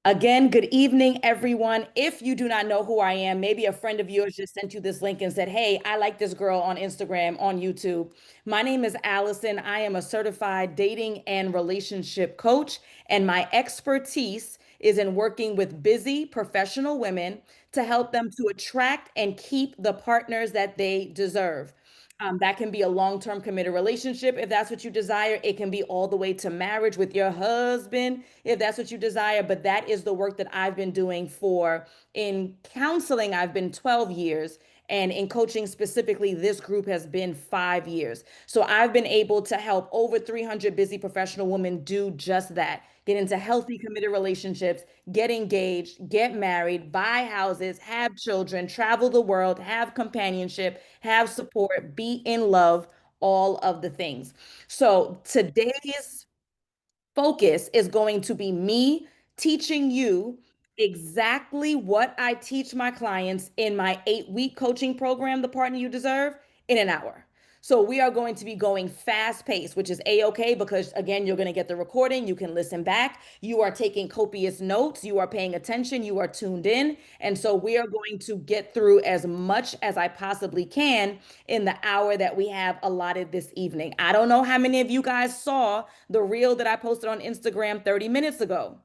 Again, good evening, everyone. If you do not know who I am, maybe a friend of yours just sent you this link and said, "Hey, I like this girl on Instagram, on YouTube." My name is Allison. I am a certified dating and relationship coach, and my expertise is in working with busy professional women to help them to attract and keep the partners that they deserve. That can be a long-term committed relationship if that's what you desire. It can be all the way to marriage with your husband if that's what you desire. But that is the work that I've been doing for in counseling. I've been 12 years. And in coaching specifically, this group has been 5 years. So I've been able to help over 300 busy professional women do just that: get into healthy, committed relationships, get engaged, get married, buy houses, have children, travel the world, have companionship, have support, be in love, all of the things. So today's focus is going to be me teaching you exactly what I teach my clients in my 8 week coaching program, The Partner You Deserve, in an hour. So we are going to be going fast paced, which is a-okay because again, you're going to get the recording. You can listen back. You are taking copious notes. You are paying attention. You are tuned in. And so we are going to get through as much as I possibly can in the hour that we have allotted this evening. I don't know how many of you guys saw the reel that I posted on Instagram 30 minutes ago.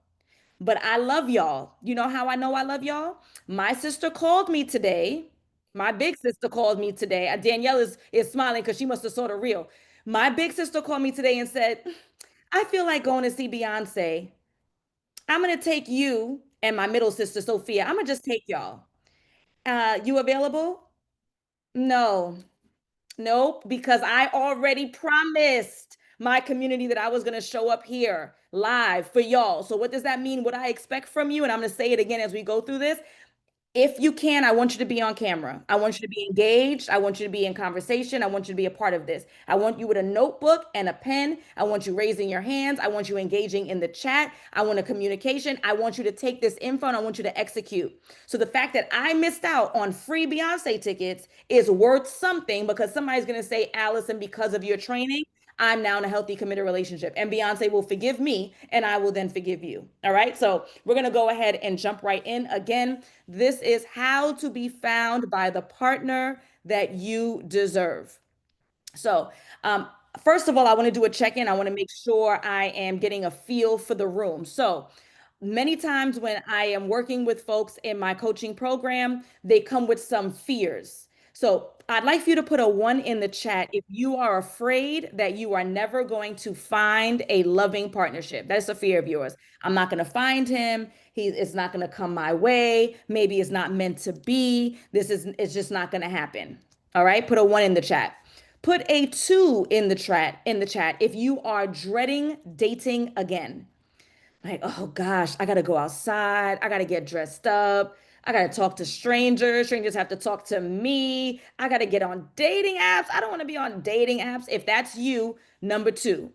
But I love y'all. You know how I know I love y'all? My sister called me today. My big sister called me today. Danielle is smiling because she must have saw the reel. My big sister called me today and said, "I feel like going to see Beyonce. I'm gonna take you and my middle sister Sophia. I'm gonna just take y'all. You available?" No. Nope, because I already promised my community that I was going to show up here live for y'all. So, what does that mean? What I expect from you, and I'm going to say it again as we go through this. If you can, I want you to be on camera. I want you to be engaged. I want you to be in conversation. I want you to be a part of this. I want you with a notebook and a pen. I want you raising your hands. I want you engaging in the chat. I want a communication. I want you to take this info and I want you to execute. So the fact that I missed out on free Beyonce tickets is worth something because somebody's going to say, "Allison, because of your training, I'm now in a healthy, committed relationship." And Beyonce will forgive me and I will then forgive you. All right. So we're going to go ahead and jump right in. Again, this is how to be found by the partner that you deserve. So, first of all, I want to do a check in. I want to make sure I am getting a feel for the room. So, many times when I am working with folks in my coaching program, they come with some fears. So I'd like for you to put a one in the chat if you are afraid that you are never going to find a loving partnership. That's a fear of yours. I'm not going to find him. It's not going to come my way. Maybe it's not meant to be. It's just not going to happen. All right, put a one in the chat. Put a two in the chat if you are dreading dating again. Like, oh gosh, I gotta go outside. I gotta get dressed up. I gotta talk to strangers. Strangers have to talk to me. I gotta get on dating apps. I don't wanna be on dating apps. If that's you, number two.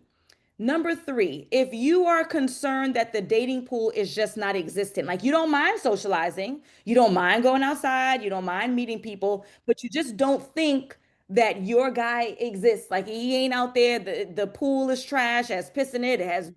Number three, if you are concerned that the dating pool is just not existent, like you don't mind socializing, you don't mind going outside, you don't mind meeting people, but you just don't think that your guy exists. Like he ain't out there. The pool is trash, has piss in it, it has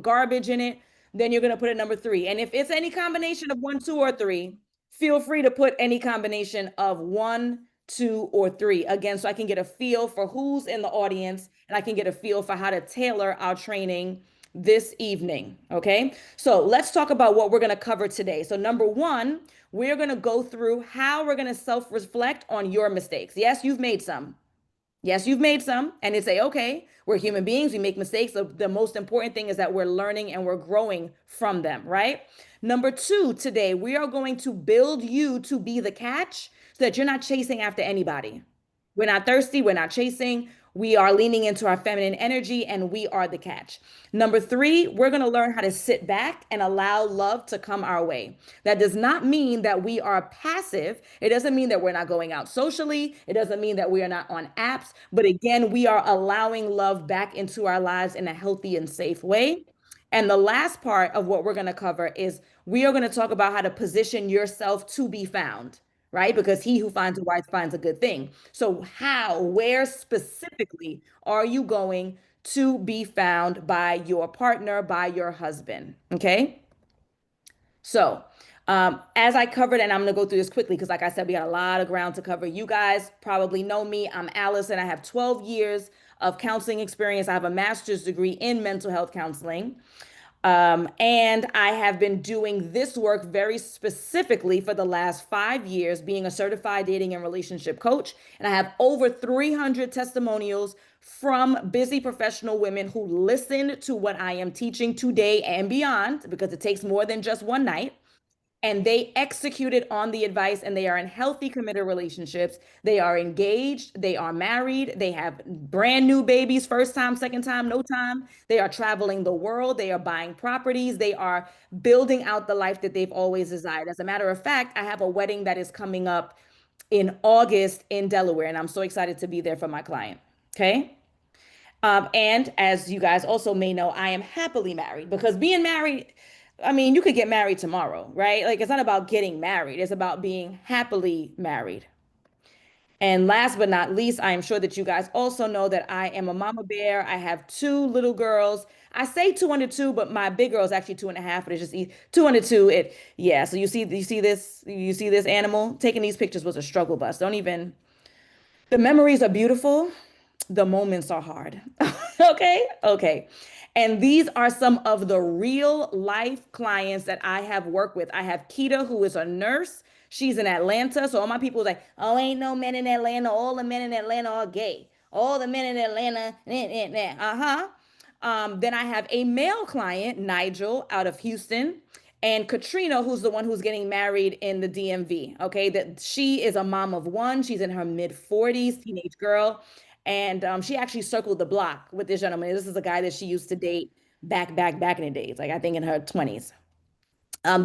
garbage in it. Then you're gonna put it number three. And if it's any combination of one, two, or three, feel free to put any combination of one, two, or three. Again, so I can get a feel for who's in the audience and I can get a feel for how to tailor our training this evening. Okay. So let's talk about what we're going to cover today. So, number one, we're going to go through how we're going to self reflect on your mistakes. Yes, you've made some. Yes, you've made some, and it's okay. We're human beings, we make mistakes. The most important thing is that we're learning and we're growing from them, right? Number two, today we are going to build you to be the catch so that you're not chasing after anybody. We're not thirsty, we're not chasing. We are leaning into our feminine energy and we are the catch. Number three, we're going to learn how to sit back and allow love to come our way. That does not mean that we are passive. It doesn't mean that we're not going out socially. It doesn't mean that we are not on apps. But again, we are allowing love back into our lives in a healthy and safe way. And the last part of what we're going to cover is we are going to talk about how to position yourself to be found, right? Because he who finds a wife finds a good thing. So, how, where specifically are you going to be found by your partner, by your husband? Okay. So, as I covered, and I'm going to go through this quickly because, like I said, we got a lot of ground to cover. You guys probably know me. I'm Allison. I have 12 years of counseling experience. I have a master's degree in mental health counseling. And I have been doing this work very specifically for the last 5 years, being a certified dating and relationship coach. And I have over 300 testimonials from busy professional women who listen to what I am teaching today and beyond, because it takes more than just one night, and they executed on the advice, and they are in healthy committed relationships. They are engaged, they are married, they have brand new babies, first time, second time, no time. They are traveling the world, they are buying properties, they are building out the life that they've always desired. As a matter of fact, I have a wedding that is coming up in August in Delaware, and I'm so excited to be there for my client. Okay. And as you guys also may know, I am happily married, because being married, I mean, you could get married tomorrow, right? Like, it's not about getting married, it's about being happily married. And last but not least, I am sure that you guys also know that I am a mama bear. I have two little girls. I say two under two, but my big girl is actually 2.5, but it's just two under two. Yeah. So you see this animal. Taking these pictures was a struggle bus. Don't even, the memories are beautiful. The moments are hard. Okay. Okay. And these are some of the real life clients that I have worked with. I have Keita, who is a nurse. She's in Atlanta. So all my people are like, oh, ain't no men in Atlanta. All the men in Atlanta are gay. All the men in Atlanta. Uh-huh. Then I have a male client, Nigel, out of Houston, and Katrina, who's the one who's getting married in the DMV. Okay, that she is a mom of one. She's in her mid 40s, teenage girl, and she actually circled the block with this gentleman. This is a guy that she used to date back in the days, like I think in her 20s.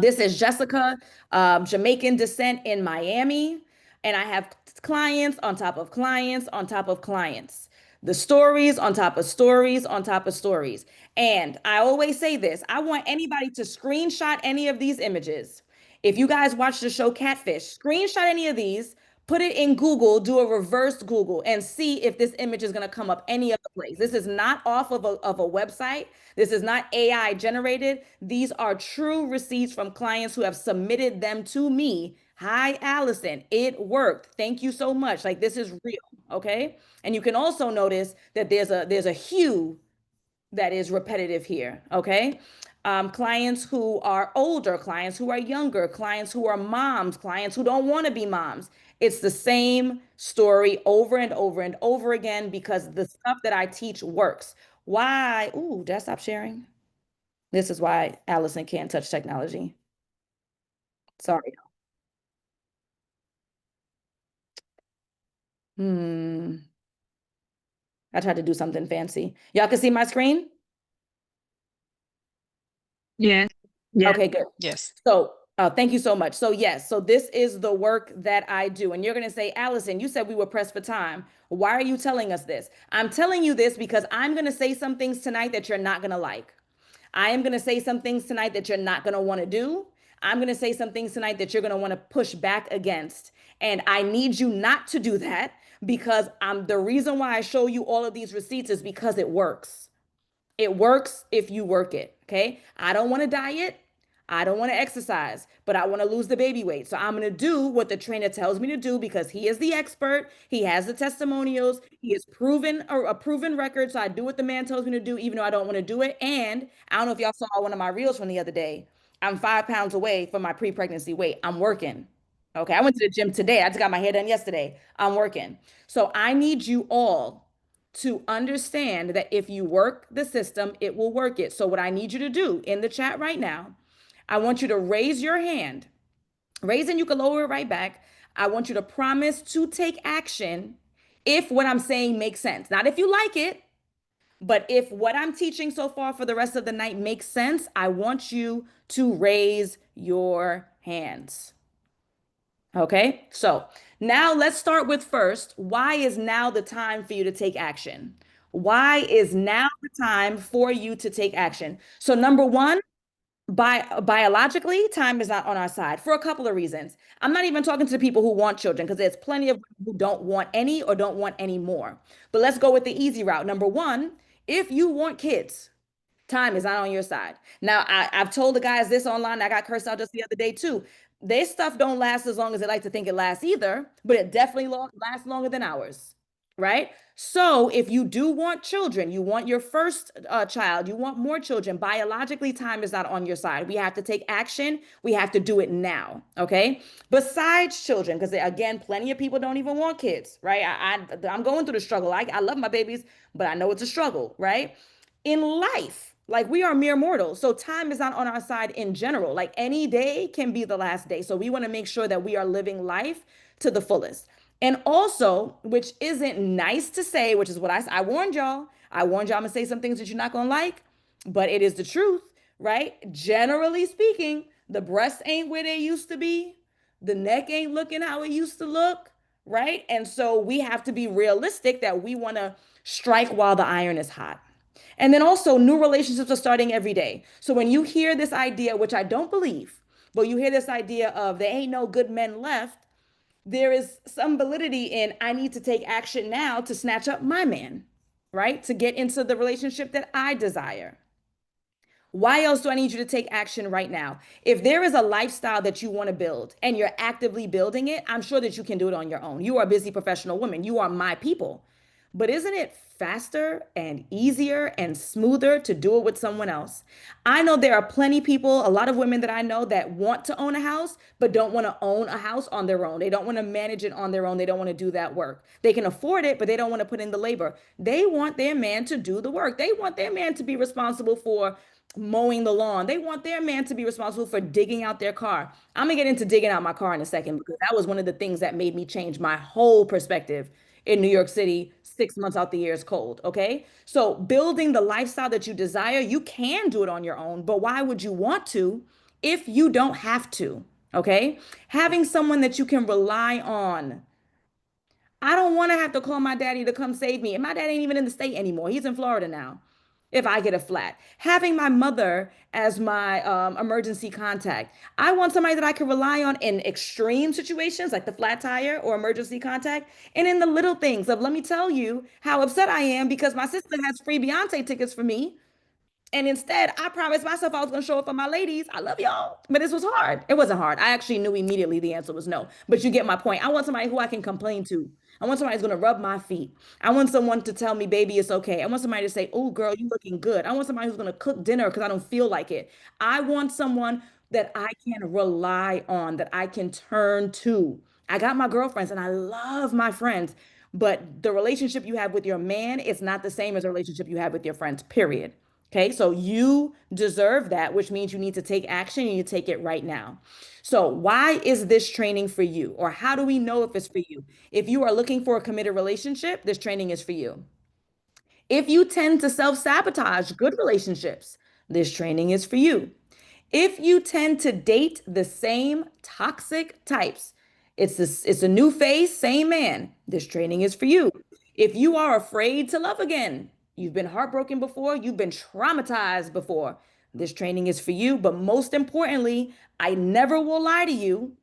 This is Jessica, Jamaican descent in Miami. And I have clients on top of clients on top of clients. The stories on top of stories on top of stories. And I always say this, I want anybody to screenshot any of these images. If you guys watch the show Catfish, screenshot any of these, put it in Google, do a reverse Google, and see if this image is going to come up any other place. This is not off of a website. This is not AI generated. These are true receipts from clients who have submitted them to me. Hi, Allison. It worked. Thank you so much. Like, this is real. Okay. And you can also notice that there's a hue that is repetitive here. Okay. Clients who are older, clients who are younger, clients who are moms, clients who don't want to be moms. It's the same story over and over and over again, because the stuff that I teach works. Why? Ooh, did I stop sharing? This is why Allison can't touch technology. Sorry. Hmm. I tried to do something fancy. Y'all can see my screen? Yes. Yeah. Okay, good. Yes. So, thank you so much. So, yes, so this is the work that I do. And you're going to say, Allison, you said we were pressed for time. Why are you telling us this? I'm telling you this because I'm going to say some things tonight that you're not going to like. I am going to say some things tonight that you're not going to want to do. I'm going to say some things tonight that you're going to want to push back against. And I need you not to do that, because the reason why I show you all of these receipts is because it works. It works if you work it. Okay. I don't want to diet. I don't want to exercise, but I want to lose the baby weight. So I'm going to do what the trainer tells me to do, because he is the expert. He has the testimonials. He is proven, or a proven record. So I do what the man tells me to do, even though I don't want to do it. And I don't know if y'all saw one of my reels from the other day. I'm 5 pounds away from my pre-pregnancy weight. I'm working. Okay. I went to the gym today. I just got my hair done yesterday. I'm working. So I need you all to understand that if you work the system, it will work it. So, what I need you to do in the chat right now, I want you to raise your hand. Raise, and you can lower it right back. I want you to promise to take action if what I'm saying makes sense. Not if you like it, but if what I'm teaching so far for the rest of the night makes sense, I want you to raise your hands. Okay, so now let's start with first, why is now the time for you to take action? Why is now the time for you to take action? So, number one, biologically, time is not on our side for a couple of reasons. I'm not even talking to the people who want children, because there's plenty of people who don't want any or don't want any more. But let's go with the easy route. Number one, if you want kids, Time is not on your side. Now, I've told the guys this online. I got cursed out just the other day too. Their stuff don't last as long as they like to think it lasts either, but it definitely lasts longer than ours, right? So if you do want children, you want your first child, you want more children, biologically, time is not on your side. We have to take action. We have to do it now, okay? Besides children, because again, plenty of people don't even want kids, right? I'm going through the struggle. I love my babies, but I know it's a struggle, right? In life, like we are mere mortals. So time is not on our side in general. Like any day can be the last day. So we want to make sure that we are living life to the fullest. And also, which isn't nice to say, which is what I warned y'all. I warned y'all I'm gonna say some things that you're not gonna like, but it is the truth, right? Generally speaking, the breasts ain't where they used to be. The neck ain't looking how it used to look, right? And so we have to be realistic that we want to strike while the iron is hot. And then also, new relationships are starting every day. So when you hear this idea, which I don't believe, but you hear this idea of there ain't no good men left, there is some validity in I need to take action now to snatch up my man, right? To get into the relationship that I desire. Why else do I need you to take action right now? If there is a lifestyle that you want to build and you're actively building it, I'm sure that you can do it on your own. You are a busy professional woman. You are my people. But isn't it faster and easier and smoother to do it with someone else? I know there are plenty people, a lot of women that I know that want to own a house, but don't want to own a house on their own. They don't want to manage it on their own. They don't want to do that work. They can afford it, but they don't want to put in the labor. They want their man to do the work. They want their man to be responsible for mowing the lawn. They want their man to be responsible for digging out their car. I'm gonna get into digging out my car in a second because that was one of the things that made me change my whole perspective in New York City 6 months out the year is cold. Okay. So building the lifestyle that you desire, you can do it on your own, but why would you want to if you don't have to? Okay. Having someone that you can rely on. I don't want to have to call my daddy to come save me. And my dad ain't even in the state anymore. He's in Florida now. If I get a flat, having my mother as my emergency contact. I want somebody that I can rely on in extreme situations like the flat tire or emergency contact. And in the little things of let me tell you how upset I am because my sister has free Beyonce tickets for me. And instead, I promised myself I was going to show up for my ladies. I love y'all. But this was hard. It wasn't hard. I actually knew immediately the answer was no. But you get my point. I want somebody who I can complain to. I want somebody who's going to rub my feet. I want someone to tell me, baby, it's okay. I want somebody to say, oh, girl, you looking good. I want somebody who's going to cook dinner because I don't feel like it. I want someone that I can rely on, that I can turn to. I got my girlfriends and I love my friends. But the relationship you have with your man is not the same as a relationship you have with your friends, period. Okay, so you deserve that, which means you need to take action and you take it right now. So, why is this training for you? Or how do we know if it's for you? If you are looking for a committed relationship, this training is for you. If you tend to self-sabotage good relationships, this training is for you. If you tend to date the same toxic types, it's a new face, same man. This training is for you. If you are afraid to love again, you've been heartbroken before, you've been traumatized before, this training is for you. But most importantly, I never will lie to you,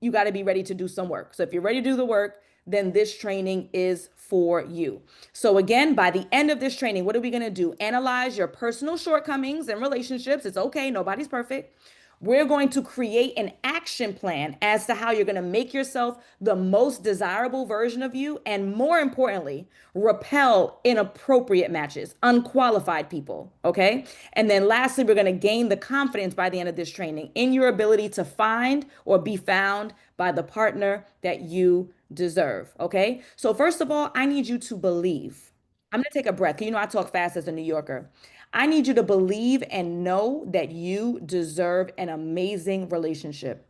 you got to be ready to do some work. So if you're ready to do the work, then this training is for you. So again, by the end of this training, what are we going to do? Analyze your personal shortcomings and relationships. It's okay. Nobody's perfect. We're going to create an action plan as to how you're going to make yourself the most desirable version of you. And more importantly, repel inappropriate matches, unqualified people. Okay. And then lastly, we're going to gain the confidence by the end of this training in your ability to find or be found by the partner that you deserve. Okay. So, first of all, I need you to believe. I'm going to take a breath. You know, I talk fast as a New Yorker. I need you to believe and know that you deserve an amazing relationship.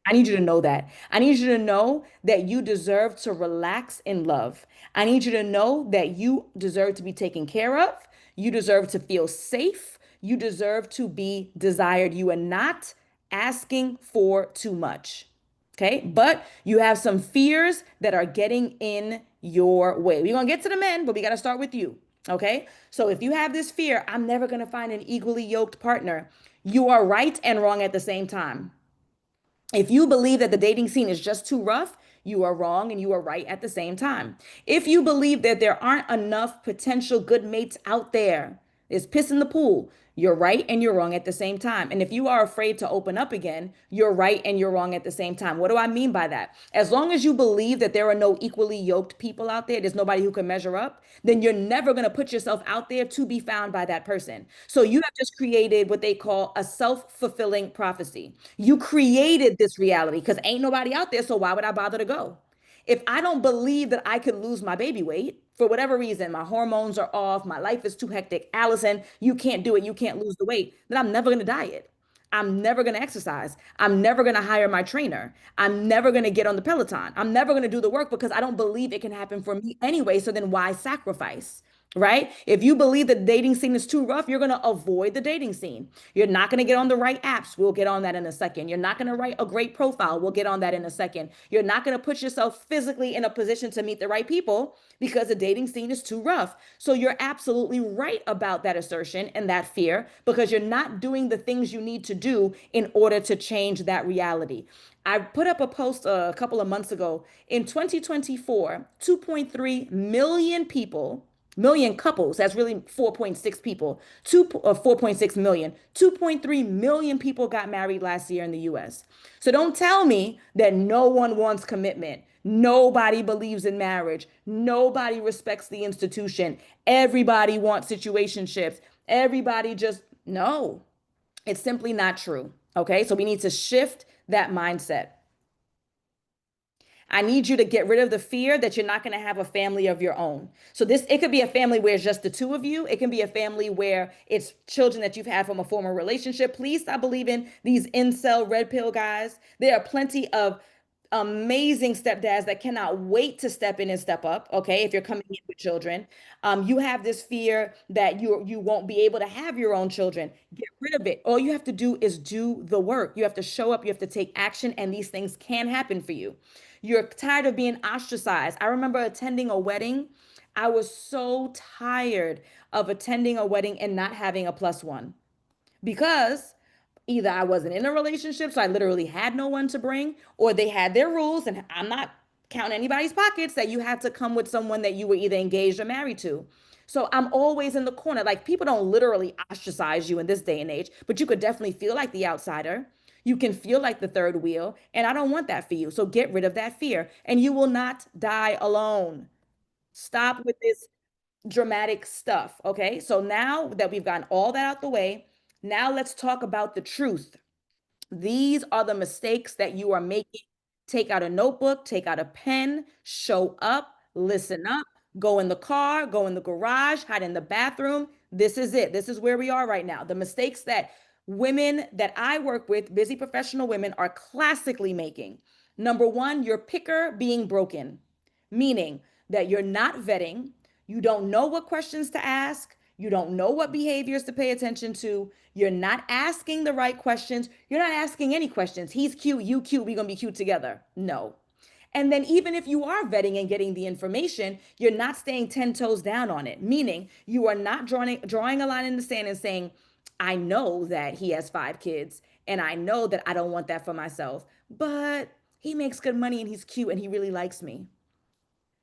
I need you to know that. I need you to know that you deserve to relax in love. I need you to know that you deserve to be taken care of. You deserve to feel safe. You deserve to be desired. You are not asking for too much. Okay. But you have some fears that are getting in your way. We're going to get to the men, but we got to start with you. Okay. So if you have this fear, I'm never going to find an equally yoked partner. You are right and wrong at the same time. If you believe that the dating scene is just too rough, you are wrong and you are right at the same time. If you believe that there aren't enough potential good mates out there, It's piss in the pool. You're right and you're wrong at the same time. And if you are afraid to open up again, you're right and you're wrong at the same time. What do I mean by that? As long as you believe that there are no equally yoked people out there, there's nobody who can measure up, then you're never going to put yourself out there to be found by that person. So you have just created what they call a self-fulfilling prophecy. You created this reality because ain't nobody out there. So why would I bother to go? If I don't believe that I could lose my baby weight for whatever reason, my hormones are off, my life is too hectic, Allison, you can't do it, you can't lose the weight, then I'm never going to diet. I'm never going to exercise. I'm never going to hire my trainer. I'm never going to get on the Peloton. I'm never going to do the work because I don't believe it can happen for me anyway. So then why sacrifice? Right? If you believe the dating scene is too rough, you're going to avoid the dating scene. You're not going to get on the right apps. We'll get on that in a second. You're not going to write a great profile. We'll get on that in a second. You're not going to put yourself physically in a position to meet the right people because the dating scene is too rough. So you're absolutely right about that assertion and that fear because you're not doing the things you need to do in order to change that reality. I put up a post a couple of months ago. In 2024, 2.3 million people, million couples, that's really 4.6 people, 4.6 million, 2.3 million people got married last year in the US. So don't tell me that no one wants commitment. Nobody believes in marriage. Nobody respects the institution. Everybody wants situationships. Everybody just, no, it's simply not true. Okay, so we need to shift that mindset. I need you to get rid of the fear that you're not going to have a family of your own. So this, it could be a family where it's just the two of you. It can be a family where it's children that you've had from a former relationship. Please stop believing these incel red pill guys. There are plenty of amazing stepdads that cannot wait to step in and step up. Okay, if you're coming in with children, you have this fear that you won't be able to have your own children. Get rid of it. All you have to do is do the work. You have to show up. You have to take action, and these things can happen for you. You're tired of being ostracized. I remember attending a wedding. I was so tired of attending a wedding and not having a plus one because either I wasn't in a relationship, so I literally had no one to bring, or they had their rules, and I'm not counting anybody's pockets that you had to come with someone that you were either engaged or married to. So I'm always in the corner. Like people don't literally ostracize you in this day and age, but you could definitely feel like the outsider. You can feel like the third wheel, and I don't want that for you. So get rid of that fear, and you will not die alone. Stop with this dramatic stuff. Okay. So now that we've gotten all that out the way, now let's talk about the truth. These are the mistakes that you are making. Take out a notebook, take out a pen, show up, listen up, go in the car, go in the garage, hide in the bathroom. This is it. This is where we are right now. The mistakes that women that I work with, busy professional women, are classically making. Number one, your picker being broken, meaning that you're not vetting, you don't know what questions to ask, you don't know what behaviors to pay attention to, you're not asking the right questions, you're not asking any questions. He's cute, you cute, we're gonna be cute together. No. And then even if you are vetting and getting the information, you're not staying 10 toes down on it, meaning you are not drawing a line in the sand and saying, I know that he has 5 kids and I know that I don't want that for myself, but he makes good money and he's cute and he really likes me.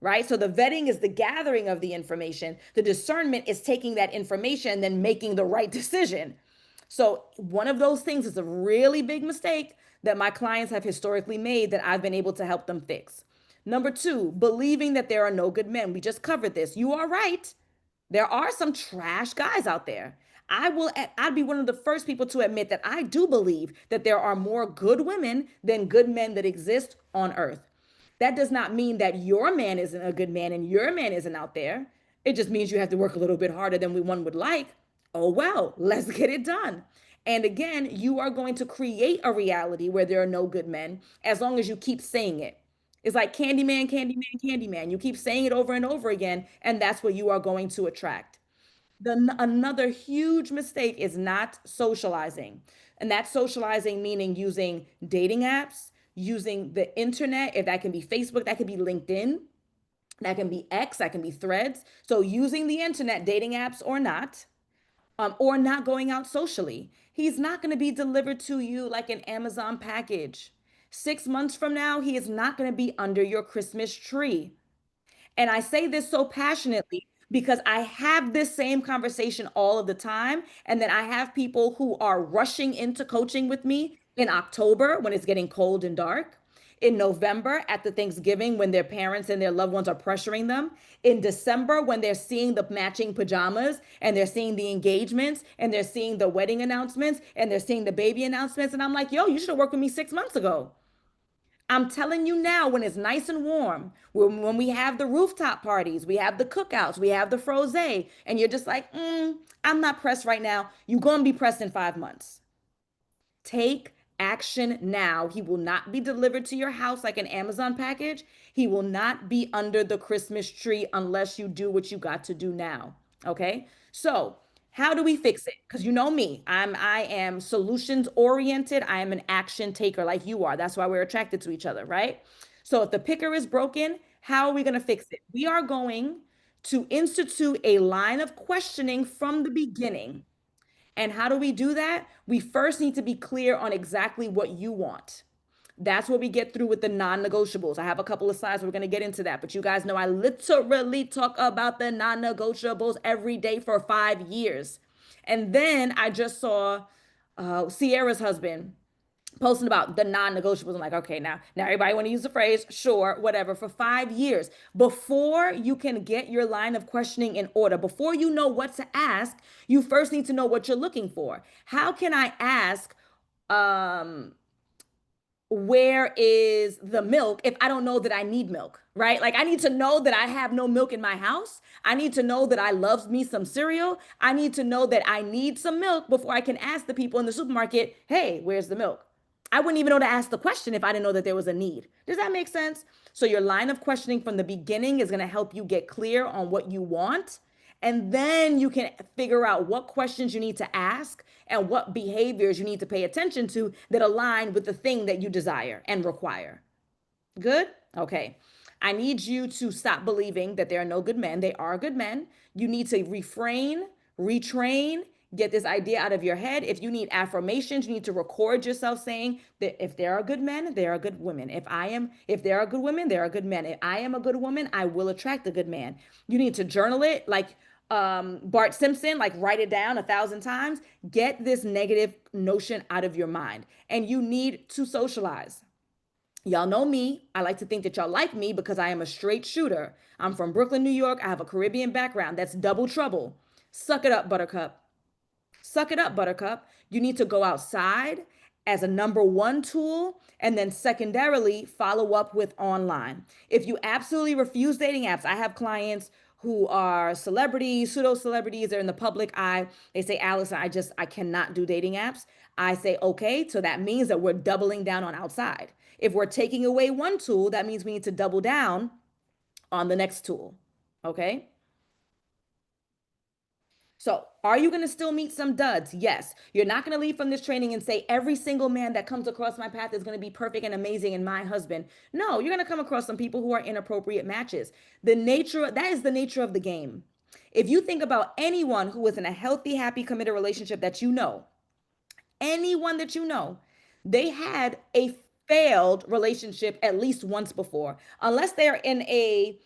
Right? So the vetting is the gathering of the information. The discernment is taking that information and then making the right decision. So one of those things is a really big mistake that my clients have historically made that I've been able to help them fix. Number two, believing that there are no good men. We just covered this. You are right. There are some trash guys out there. I'd be one of the first people to admit that I do believe that there are more good women than good men that exist on earth. That does not mean that your man isn't a good man and your man isn't out there. It just means you have to work a little bit harder than one would like. Oh, well, let's get it done. And again, you are going to create a reality where there are no good men as long as you keep saying it. It's like Candyman, Candyman, Candyman. You keep saying it over and over again, and that's what you are going to attract. Another huge mistake is not socializing. And that's socializing meaning using dating apps, using the internet. If that can be Facebook, that can be LinkedIn, that can be X, that can be Threads. So using the internet, dating apps or not going out socially. He's not going to be delivered to you like an Amazon package. 6 months from now, he is not going to be under your Christmas tree. And I say this so passionately because I have this same conversation all of the time. And then I have people who are rushing into coaching with me in October when it's getting cold and dark, in November at the Thanksgiving when their parents and their loved ones are pressuring them, in December when they're seeing the matching pajamas and they're seeing the engagements and they're seeing the wedding announcements and they're seeing the baby announcements. And I'm like, yo, you should have worked with me 6 months ago. I'm telling you now, when it's nice and warm, when we have the rooftop parties, we have the cookouts, we have the frosé, and you're just like, I'm not pressed right now. You're going to be pressed in 5 months. Take action now. He will not be delivered to your house like an Amazon package. He will not be under the Christmas tree unless you do what you got to do now. Okay? So, how do we fix it? Because you know me, I am solutions oriented. I am an action taker like you are. That's why we're attracted to each other, right? So if the picker is broken, how are we going to fix it? We are going to institute a line of questioning from the beginning. And how do we do that? We first need to be clear on exactly what you want. That's what we get through with the non-negotiables. I have a couple of slides. We're going to get into that. But you guys know I literally talk about the non-negotiables every day for 5 years. And then I just saw Sierra's husband posting about the non-negotiables. I'm like, okay, now everybody want to use the phrase, sure, whatever, for 5 years. Before you can get your line of questioning in order, before you know what to ask, you first need to know what you're looking for. How can I ask, um, where is the milk if I don't know that I need milk, right? Like I need to know that I have no milk in my house. I need to know that I love me some cereal. I need to know that I need some milk before I can ask the people in the supermarket, hey, where's the milk? I wouldn't even know to ask the question if I didn't know that there was a need. Does that make sense? So your line of questioning from the beginning is going to help you get clear on what you want. And then you can figure out what questions you need to ask and what behaviors you need to pay attention to that align with the thing that you desire and require. Good? Okay. I need you to stop believing that there are no good men. They are good men. You need to refrain, retrain, get this idea out of your head. If you need affirmations, you need to record yourself saying that if there are good men, there are good women. If there are good women, there are good men. If I am a good woman, I will attract a good man. You need to journal it like Bart Simpson, like write it down 1,000 times. Get this negative notion out of your mind. And you need to socialize. Y'all know me. I like to think that y'all like me because I am a straight shooter. I'm from Brooklyn, New York. I have a Caribbean background. That's double trouble. Suck it up, Buttercup. Suck it up, Buttercup. You need to go outside as a number one tool, and then secondarily follow up with online. If you absolutely refuse dating apps, I have clients who are celebrities, pseudo celebrities, they're in the public eye. They say, Allison, I cannot do dating apps. I say, okay, so that means that we're doubling down on outside. If we're taking away one tool, that means we need to double down on the next tool. Okay. So, are you going to still meet some duds? Yes. You're not going to leave from this training and say every single man that comes across my path is going to be perfect and amazing and my husband. No, you're going to come across some people who are inappropriate matches. That is the nature of the game. If you think about anyone who is in a healthy, happy, committed relationship that you know, anyone that you know, they had a failed relationship at least once before, unless they're in a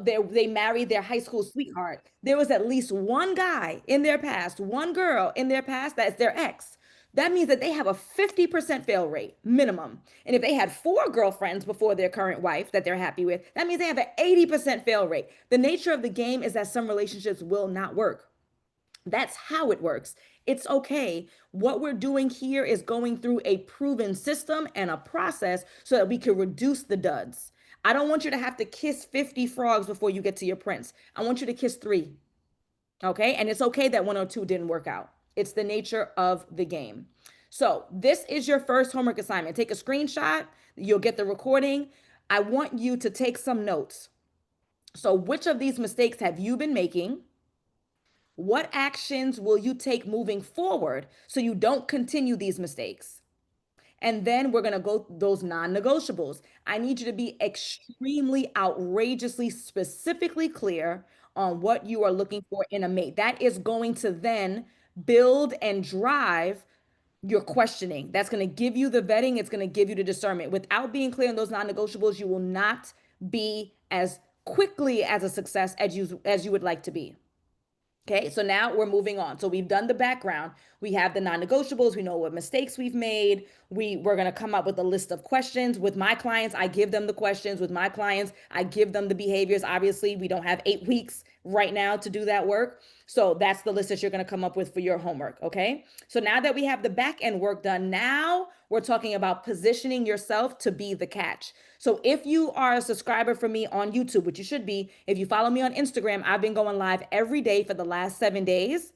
they married their high school sweetheart. There was at least one guy in their past, one girl in their past that's their ex. That means that they have a 50% fail rate minimum. And if they had four girlfriends before their current wife that they're happy with, that means they have an 80% fail rate. The nature of the game is that some relationships will not work. That's how it works. It's okay. What we're doing here is going through a proven system and a process so that we can reduce the duds. I don't want you to have to kiss 50 frogs before you get to your prince. I want you to kiss three. Okay. And it's okay that one or two didn't work out. It's the nature of the game. So, this is your first homework assignment. Take a screenshot, you'll get the recording. I want you to take some notes. So, which of these mistakes have you been making? What actions will you take moving forward so you don't continue these mistakes? And then we're going to go those non-negotiables. I need you to be extremely outrageously specifically clear on what you are looking for in a mate. That is going to then build and drive your questioning. That's going to give you the vetting. It's going to give you the discernment. Without being clear on those non-negotiables, you will not be as quickly as a success as you would like to be. Okay, so now we're moving on. So we've done the background. We have the non-negotiables. We know what mistakes we've made. We're going to come up with a list of questions. With my clients, I give them the questions. With my clients, I give them the behaviors. Obviously, we don't have 8 weeks right now to do that work. So that's the list that you're going to come up with for your homework. Okay, so now that we have the back end work done, now we're talking about positioning yourself to be the catch. So if you are a subscriber for me on YouTube, which you should be, if you follow me on Instagram, I've been going live every day for the last 7 days.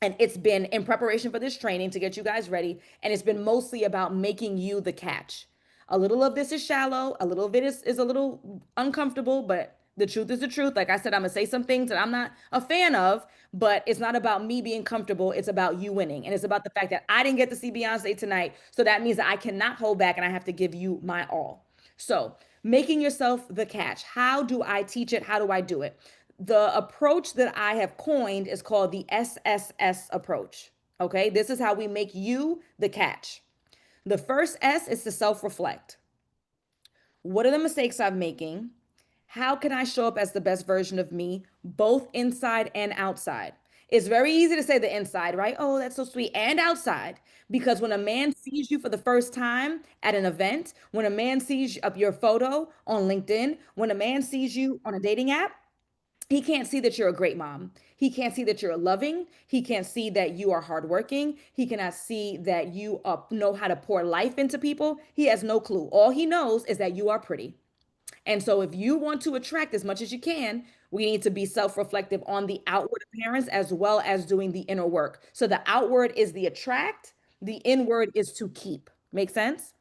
And it's been in preparation for this training to get you guys ready. And it's been mostly about making you the catch. A little of this is shallow, a little of it is a little uncomfortable, but the truth is the truth. Like I said, I'm gonna say some things that I'm not a fan of, but it's not about me being comfortable. It's about you winning. And it's about the fact that I didn't get to see Beyonce tonight. So that means that I cannot hold back and I have to give you my all. So making yourself the catch. How do I teach it? How do I do it? The approach that I have coined is called the SSS approach. Okay, this is how we make you the catch. The first S is to self reflect. What are the mistakes I'm making? How can I show up as the best version of me, both inside and outside? It's very easy to say the inside, right? Oh, that's so sweet. And outside. Because when a man sees you for the first time at an event, when a man sees up your photo on LinkedIn, when a man sees you on a dating app, he can't see that you're a great mom. He can't see that you're loving. He can't see that you are hardworking. He cannot see that you know how to pour life into people. He has no clue. All he knows is that you are pretty. And so, if you want to attract as much as you can, we need to be self reflective on the outward appearance as well as doing the inner work. So, the outward is the attract, the inward is to keep. Make sense?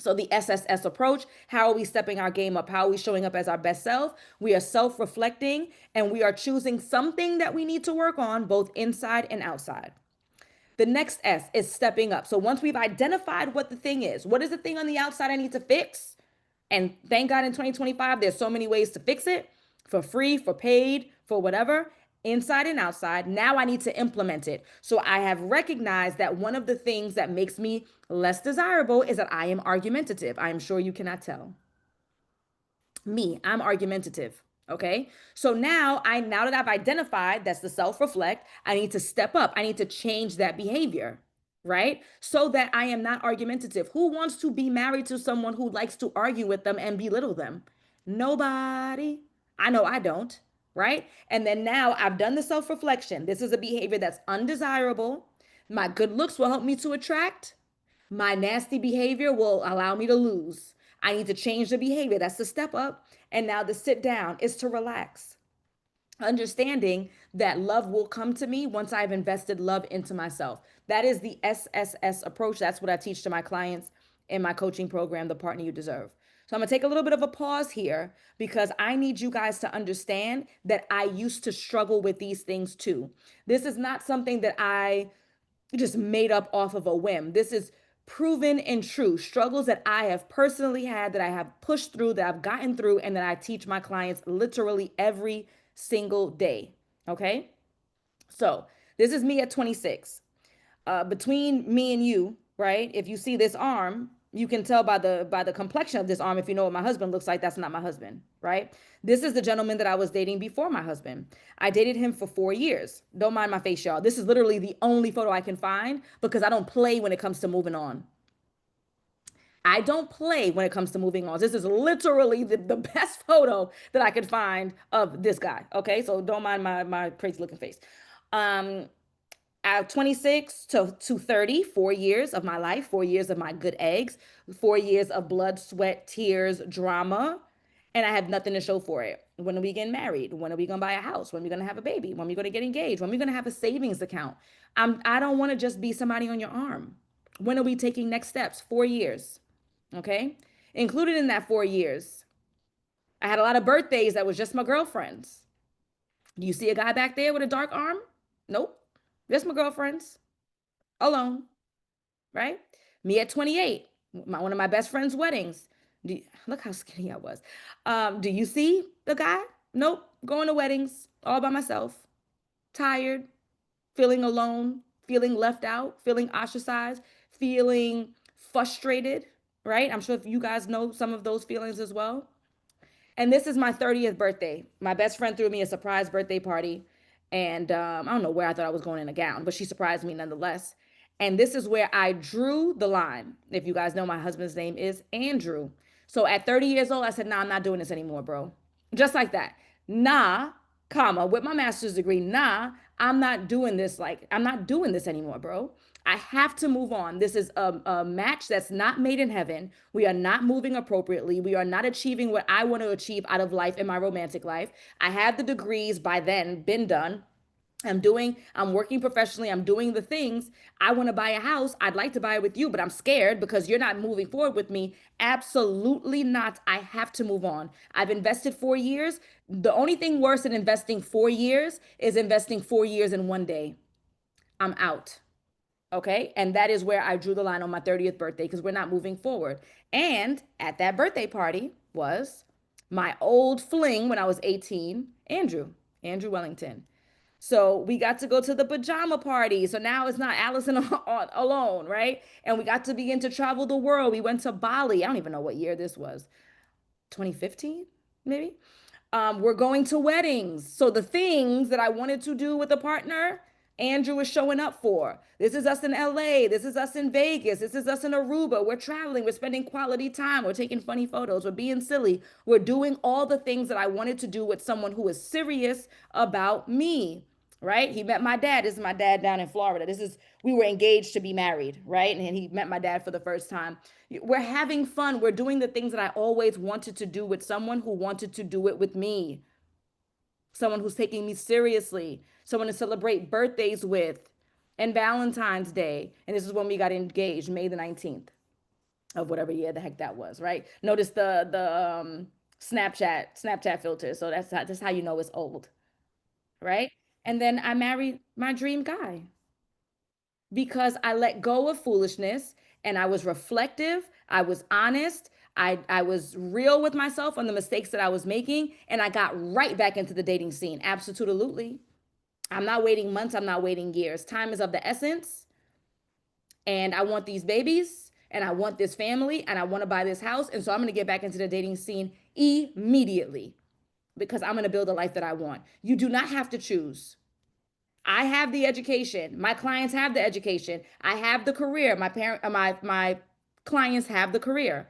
So the SSS approach, how are we stepping our game up? How are we showing up as our best self? We are self-reflecting and we are choosing something that we need to work on both inside and outside. The next S is stepping up. So once we've identified what the thing is, what is the thing on the outside I need to fix? And thank God in 2025, there's so many ways to fix it for free, for paid, for whatever, inside and outside. Now I need to implement it. So I have recognized that one of the things that makes me less desirable is that I am argumentative. I am sure you cannot tell. I'm argumentative. Okay. So now that I've identified that's the self-reflect, I need to step up. I need to change that behavior, right? So that I am not argumentative. Who wants to be married to someone who likes to argue with them and belittle them? Nobody. I know I don't, right? And then now I've done the self-reflection. This is a behavior that's undesirable. My good looks will help me to attract. My nasty behavior will allow me to lose. I need to change the behavior. That's the step up. And now the sit down is to relax. Understanding that love will come to me once I've invested love into myself. That is the SSS approach. That's what I teach to my clients in my coaching program, The Partner You Deserve. So I'm going to take a little bit of a pause here because I need you guys to understand that I used to struggle with these things too. This is not something that I just made up off of a whim. This is proven and true struggles that I have personally had, that I have pushed through, that I've gotten through, and that I teach my clients literally every single day. Okay. So this is me at 26. Between me and you, right? If you see this arm, you can tell by the complexion of this arm. If you know what my husband looks like, that's not my husband, right? This is the gentleman that I was dating before my husband. I dated him for 4 years. Don't mind my face, y'all. This is literally the only photo I can find because I don't play when it comes to moving on. I don't play when it comes to moving on. This is literally the best photo that I could find of this guy. Okay, so don't mind my crazy looking face. Um, at 26 to 30, 4 years of my life, 4 years of my good eggs, 4 years of blood, sweat, tears, drama, and I have nothing to show for it. When are we getting married? When are we gonna buy a house? When are we gonna have a baby? When are we gonna get engaged? When are we gonna have a savings account? I don't want to just be somebody on your arm. When are we taking next steps? 4 years. Okay. Included in that 4 years, I had a lot of birthdays that was just my girlfriends. Do you see a guy back there with a dark arm? Nope. Just my girlfriends alone, right? Me at 28, one of my best friend's weddings. Look how skinny I was. Do you see the guy? Nope. Going to weddings all by myself, tired, feeling alone, feeling left out, feeling ostracized, feeling frustrated, right? I'm sure if you guys know some of those feelings as well. And this is my 30th birthday. My best friend threw me a surprise birthday party. And I don't know where I thought I was going in a gown, but she surprised me nonetheless. And this is where I drew the line. If you guys know, my husband's name is Andrew. So at 30 years old, I said, nah, I'm not doing this anymore, bro. Just like that. Nah, comma, with my master's degree, nah, I'm not doing this. Like, I'm not doing this anymore, bro. I have to move on. This is a match that's not made in heaven. We are not moving appropriately. We are not achieving what I want to achieve out of life in my romantic life. I had the degrees by then, been done. I'm working professionally. I'm doing the things. I want to buy a house. I'd like to buy it with you, but I'm scared because you're not moving forward with me. Absolutely not. I have to move on. I've invested 4 years. The only thing worse than investing 4 years is investing 4 years in one day. I'm out. Okay. And that is where I drew the line on my 30th birthday because we're not moving forward. And at that birthday party was my old fling when I was 18, Andrew Wellington. So we got to go to the pajama party. So now it's not Allison alone, right? And we got to begin to travel the world. We went to Bali. I don't even know what year this was. 2015, maybe. We're going to weddings. So the things that I wanted to do with a partner, Andrew is showing up for. This is us in LA. This is us in Vegas. This is us in Aruba. We're traveling. We're spending quality time. We're taking funny photos. We're being silly. We're doing all the things that I wanted to do with someone who is serious about me, right? He met my dad. This is my dad down in Florida. We were engaged to be married, right? And he met my dad for the first time. We're having fun. We're doing the things that I always wanted to do with someone who wanted to do it with me, someone who's taking me seriously, someone to celebrate birthdays with, and Valentine's Day. And this is when we got engaged, May the 19th of whatever year the heck that was, right? Notice the Snapchat filter. So that's how you know it's old, right? And then I married my dream guy because I let go of foolishness and I was reflective, I was honest, I was real with myself on the mistakes that I was making, and I got right back into the dating scene. Absolutely. I'm not waiting months, I'm not waiting years. Time is of the essence, and I want these babies, and I want this family, and I want to buy this house, and so I'm going to get back into the dating scene immediately because I'm going to build a life that I want. You do not have to choose. I have the education. My clients have the education. I have the career. My clients have the career.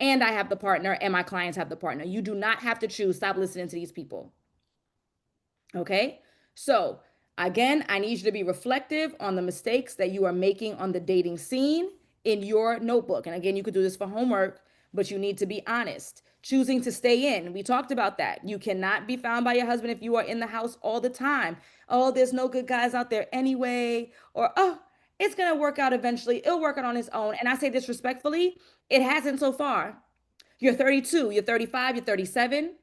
And I have the partner and my clients have the partner. You do not have to choose. Stop listening to these people. Okay? So, again, I need you to be reflective on the mistakes that you are making on the dating scene in your notebook. And again, you could do this for homework, but you need to be honest. Choosing to stay in. We talked about that. You cannot be found by your husband if you are in the house all the time. Oh, there's no good guys out there anyway. Or, oh, it's going to work out eventually. It'll work out on its own. And I say this respectfully, it hasn't so far. You're 32, you're 35, you're 37,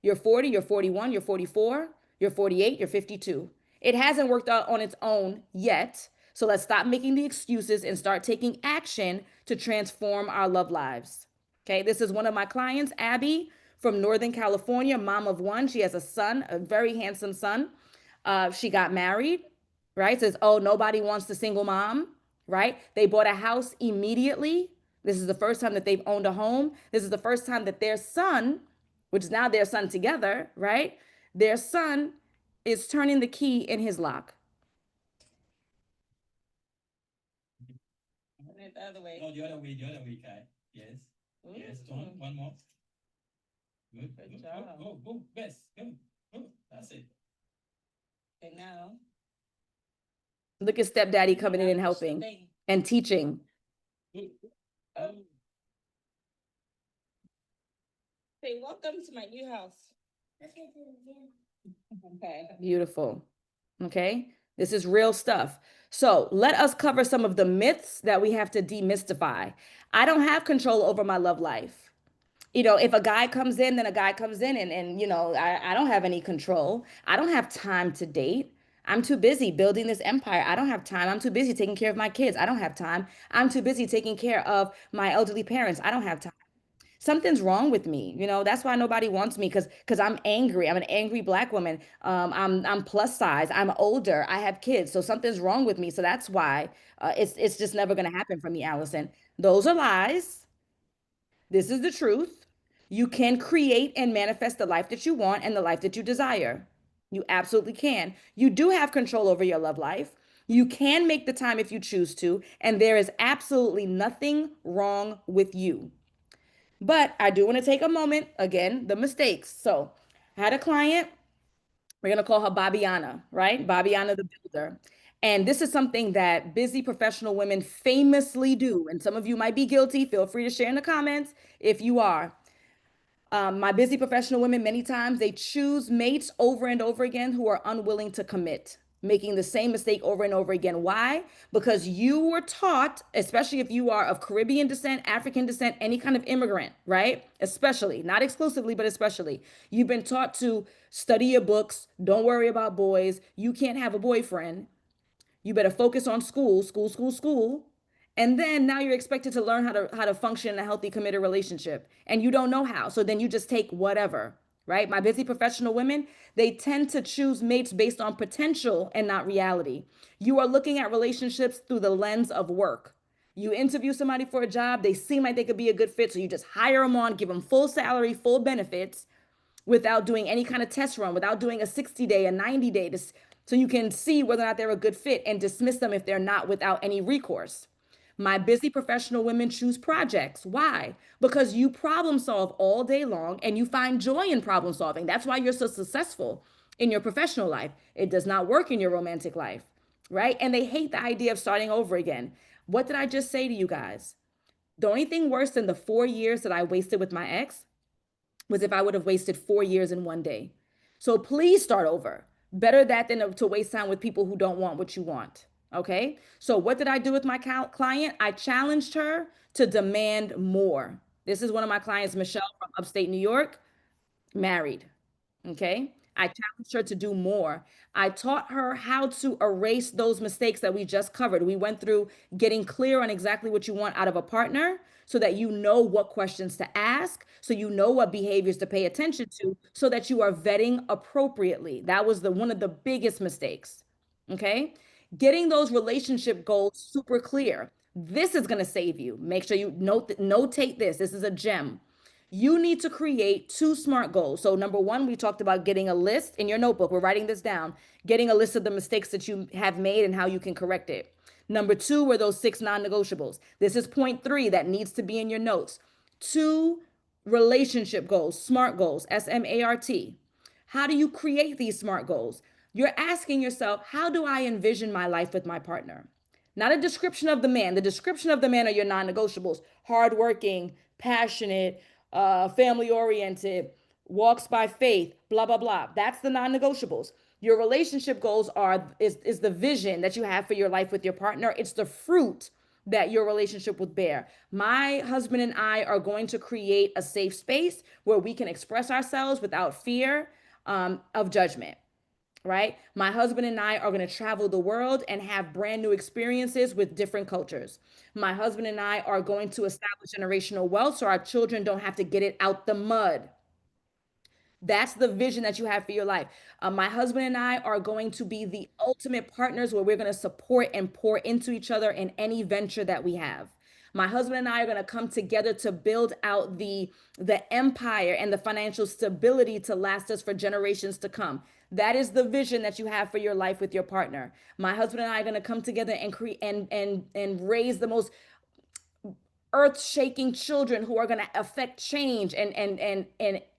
you're 40, you're 41, you're 44, you're 48, you're 52. It hasn't worked out on its own yet. So let's stop making the excuses and start taking action to transform our love lives. Okay, this is one of my clients, Abby from Northern California, mom of one. She has a son, a very handsome son. She got married, right? Says, oh, nobody wants the single mom, right? They bought a house immediately. This is the first time that they've owned a home. This is the first time that their son, which is now their son together, right? Their son is turning the key in his lock. The other way. No, the other way, Kai. Yes. Yes. One more. Good. Good Good. job. Go. Best. Go. That's it. Okay, now. Look at stepdaddy coming in and helping and teaching. Good. Say, welcome to my new house. Okay. Beautiful. Okay. This is real stuff. So let us cover some of the myths that we have to demystify. I don't have control over my love life. If a guy comes in, then a guy comes in and I don't have any control. I don't have time to date. I'm too busy building this empire. I don't have time. I'm too busy taking care of my kids. I don't have time. I'm too busy taking care of my elderly parents. I don't have time. Something's wrong with me. That's why nobody wants me because I'm angry. I'm an angry black woman. I'm plus size. I'm older. I have kids. So something's wrong with me. So that's why it's just never going to happen for me, Allison. Those are lies. This is the truth. You can create and manifest the life that you want and the life that you desire. You absolutely can. You do have control over your love life. You can make the time if you choose to, and there is absolutely nothing wrong with you. But I do want to take a moment, again, the mistakes. So I had a client, we're going to call her Babiana, right? Babiana the builder. And this is something that busy professional women famously do. And some of you might be guilty. Feel free to share in the comments if you are. My busy professional women, many times they choose mates over and over again who are unwilling to commit, making the same mistake over and over again. Why? Because you were taught, especially if you are of Caribbean descent, African descent, any kind of immigrant, right? Especially, not exclusively, but especially, you've been taught to study your books, don't worry about boys, you can't have a boyfriend, you better focus on school, school, school, school. And then now you're expected to learn how to function in a healthy committed relationship. And you don't know how. So then you just take whatever, right? My busy professional women, they tend to choose mates based on potential and not reality. You are looking at relationships through the lens of work. You interview somebody for a job, they seem like they could be a good fit. So you just hire them on, give them full salary, full benefits, without doing any kind of test run, without doing a 60-day, a 90-day, so you can see whether or not they're a good fit and dismiss them if they're not without any recourse. My busy professional women choose projects. Why? Because you problem solve all day long and you find joy in problem solving. That's why you're so successful in your professional life. It does not work in your romantic life, right? And they hate the idea of starting over again. What did I just say to you guys? The only thing worse than the 4 years that I wasted with my ex was if I would have wasted 4 years in one day. So please start over. Better that than to waste time with people who don't want what you want. Okay. So what did I do with my client? I challenged her to demand more. This is one of my clients, Michelle from upstate New York, married. Okay. I challenged her to do more. I taught her how to erase those mistakes that we just covered. We went through getting clear on exactly what you want out of a partner so that you know what questions to ask, so you know what behaviors to pay attention to, so that you are vetting appropriately. That was the one of the biggest mistakes. Okay? Getting those relationship goals super clear. This is going to save you. Make sure you notate this. This is a gem. You need to create two SMART goals. So, number one, we talked about getting a list in your notebook. We're writing this down, getting a list of the mistakes that you have made and how you can correct it. Number two were those 6 non negotiables. This is point three that needs to be in your notes. Two relationship goals, SMART goals, SMART. How do you create these SMART goals? You're asking yourself, how do I envision my life with my partner? Not a description of the man. The description of the man are your non negotiables: hardworking, passionate, family oriented, walks by faith, blah, blah, blah. That's the non negotiables. Your relationship goals is the vision that you have for your life with your partner. It's the fruit that your relationship would bear. My husband and I are going to create a safe space where we can express ourselves without fear of judgment, right? My husband and I are going to travel the world and have brand new experiences with different cultures. My husband and I are going to establish generational wealth so our children don't have to get it out the mud. That's the vision that you have for your life. My husband and I are going to be the ultimate partners where we're going to support and pour into each other in any venture that we have. My husband and I are going to come together to build out the empire and the financial stability to last us for generations to come. That is the vision that you have for your life with your partner. My husband and I are going to come together and create and raise the most earth-shaking children who are going to affect change and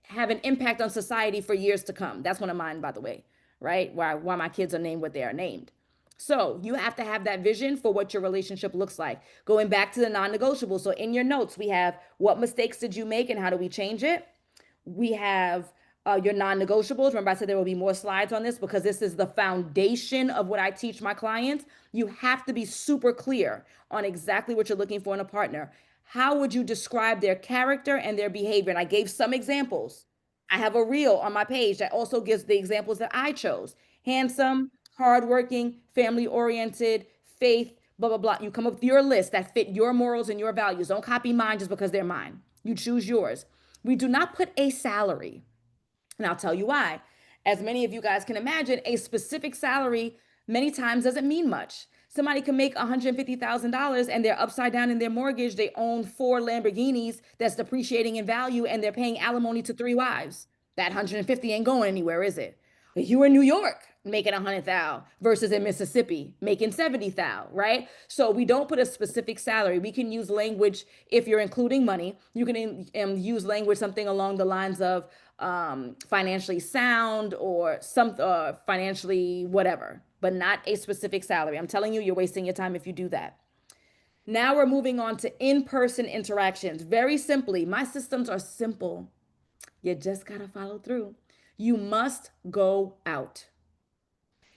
have an impact on society for years to come. That's one of mine, by the way, right? Why my kids are named what they are named. So you have to have that vision for what your relationship looks like. Going back to the non-negotiable. So in your notes, we have what mistakes did you make and how do we change it? We have your non-negotiables. Remember, I said there will be more slides on this because this is the foundation of what I teach my clients. You have to be super clear on exactly what you're looking for in a partner. How would you describe their character and their behavior? And I gave some examples. I have a reel on my page that also gives the examples that I chose: handsome, hardworking, family oriented, faith, blah, blah, blah. You come up with your list that fit your morals and your values. Don't copy mine just because they're mine. You choose yours. We do not put a salary. And I'll tell you why. As many of you guys can imagine, a specific salary many times doesn't mean much. Somebody can make $150,000 and they're upside down in their mortgage. They own 4 Lamborghinis that's depreciating in value and they're paying alimony to 3 wives. That 150 ain't going anywhere, is it? But you in New York making 100,000 versus in Mississippi making 70,000, right? So we don't put a specific salary. We can use language if you're including money. You can use language something along the lines of financially sound or some financially whatever, but not a specific salary. I'm telling you, you're wasting your time if you do that. Now we're moving on to in-person interactions. Very simply, my systems are simple. You just gotta follow through. You must go out.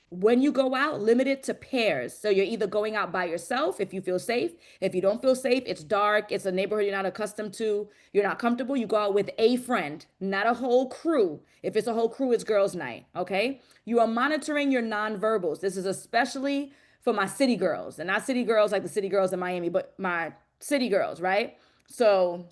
When you go out, limit it to pairs. So you're either going out by yourself if you feel safe. If you don't feel safe, it's dark, it's a neighborhood you're not accustomed to, you're not comfortable, you go out with a friend, not a whole crew. If it's a whole crew, it's girls' night, okay? You are monitoring your nonverbals. This is especially for my city girls, and not city girls like the city girls in Miami, but my city girls, right? So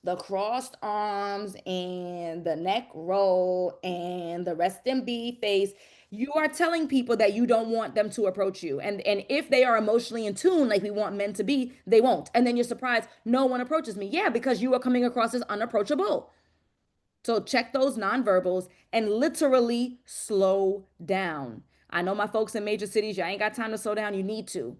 the crossed arms and the neck roll and the rest in B face, you are telling people that you don't want them to approach you. And if they are emotionally in tune, like we want men to be, they won't. And then you're surprised, no one approaches me. Yeah, because you are coming across as unapproachable. So check those nonverbals and literally slow down. I know my folks in major cities, you ain't got time to slow down. You need to.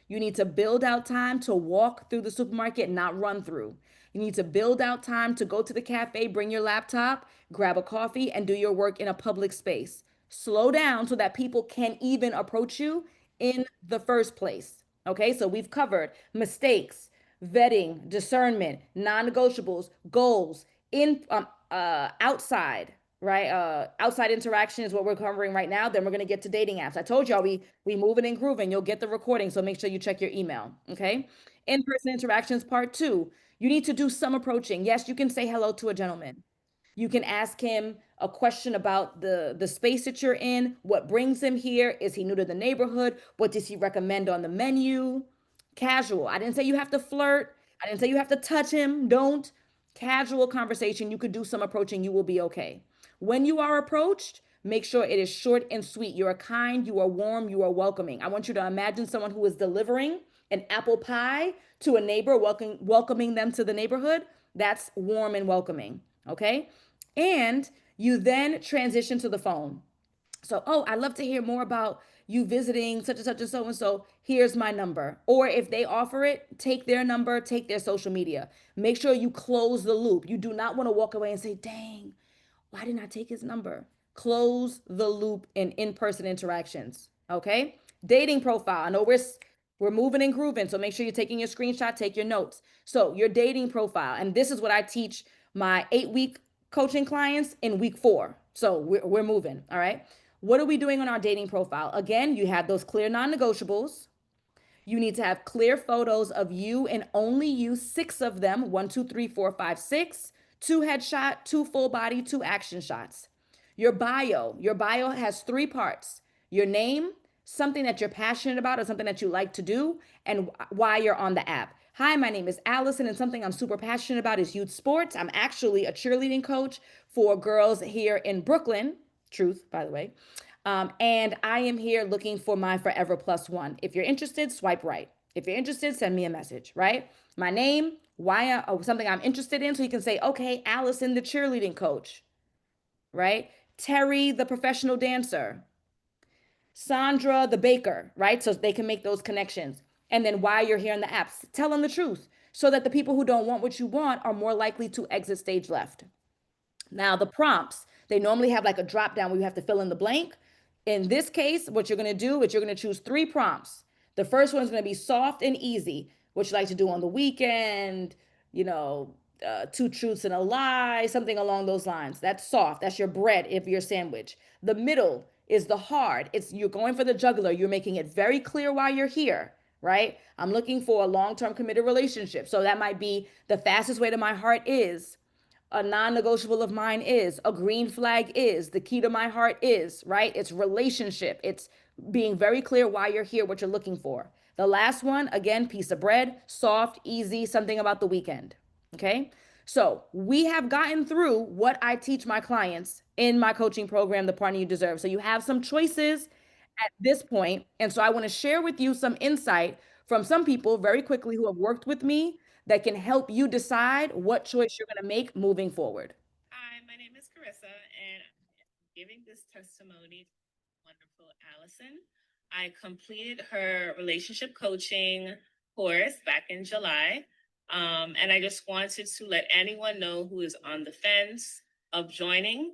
You need to build out time to walk through the supermarket, not run through. You need to build out time to go to the cafe, bring your laptop, grab a coffee, and do your work in a public space. Slow down so that people can even approach you in the first place. Okay, so we've covered mistakes, vetting, discernment, non-negotiables, goals, in outside, right? Outside interaction is what we're covering right now. Then we're gonna get to dating apps. I told y'all we moving and grooving. You'll get the recording, so make sure you check your email. Okay. In-person interactions part 2. You need to do some approaching. Yes, you can say hello to a gentleman. You can ask him a question about the space that you're in, what brings him here, is he new to the neighborhood, what does he recommend on the menu? Casual. I didn't say you have to flirt. I didn't say you have to touch him. Don't. Casual conversation. You could do some approaching. You will be okay. When you are approached, make sure it is short and sweet. You are kind, you are warm, you are welcoming. I want you to imagine someone who is delivering an apple pie to a neighbor, welcoming them to the neighborhood. That's warm and welcoming. Okay. And you then transition to the phone. So, oh, I'd love to hear more about you visiting such and such and so and so. Here's my number. Or if they offer it, take their number, take their social media. Make sure you close the loop. You do not want to walk away and say, dang, why didn't I take his number? Close the loop in in-person interactions. Okay. Dating profile. I know we're moving and grooving, so make sure you're taking your screenshot, take your notes. So your dating profile, and this is what I teach my 8-week coaching clients in week 4. So we're moving. All right. What are we doing on our dating profile? Again, you have those clear non-negotiables. You need to have clear photos of you and only you, 6 of them, 1, 2, 3, 4, 5, 6, 2 headshot, 2 full body, 2 action shots. Your bio has 3 parts: your name, something that you're passionate about or something that you like to do, and why you're on the app. Hi, my name is Allison, and something I'm super passionate about is youth sports. I'm actually a cheerleading coach for girls here in Brooklyn. Truth, by the way. And I am here looking for my forever plus one. If you're interested, swipe right. If you're interested, send me a message, right? My name, why, something I'm interested in. So you can say, okay, Allison, the cheerleading coach, right? Terry, the professional dancer. Sandra, the baker, right? So they can make those connections. And then why you're here in the apps, tell them the truth so that the people who don't want what you want are more likely to exit stage left. Now, the prompts, they normally have like a drop down where you have to fill in the blank. In this case, what you're going to do is you're going to choose 3 prompts. The first one is going to be soft and easy, what you like to do on the weekend, 2 truths and a lie, something along those lines. That's soft. That's your bread if you're a sandwich. The middle is the hard. You're going for the jugular. You're making it very clear why you're here, right? I'm looking for a long-term committed relationship. So that might be the fastest way to my heart is, a non-negotiable of mine is, a green flag is, the key to my heart is, right? It's relationship. It's being very clear why you're here, what you're looking for. The last one, again, piece of bread, soft, easy, something about the weekend. Okay. So we have gotten through what I teach my clients in my coaching program, The Partner You Deserve. So you have some choices at this point. And so I want to share with you some insight from some people very quickly who have worked with me that can help you decide what choice you're going to make moving forward. Hi, my name is Carissa, and I'm giving this testimony to wonderful Allison. I completed her relationship coaching course back in July. And I just wanted to let anyone know who is on the fence of joining.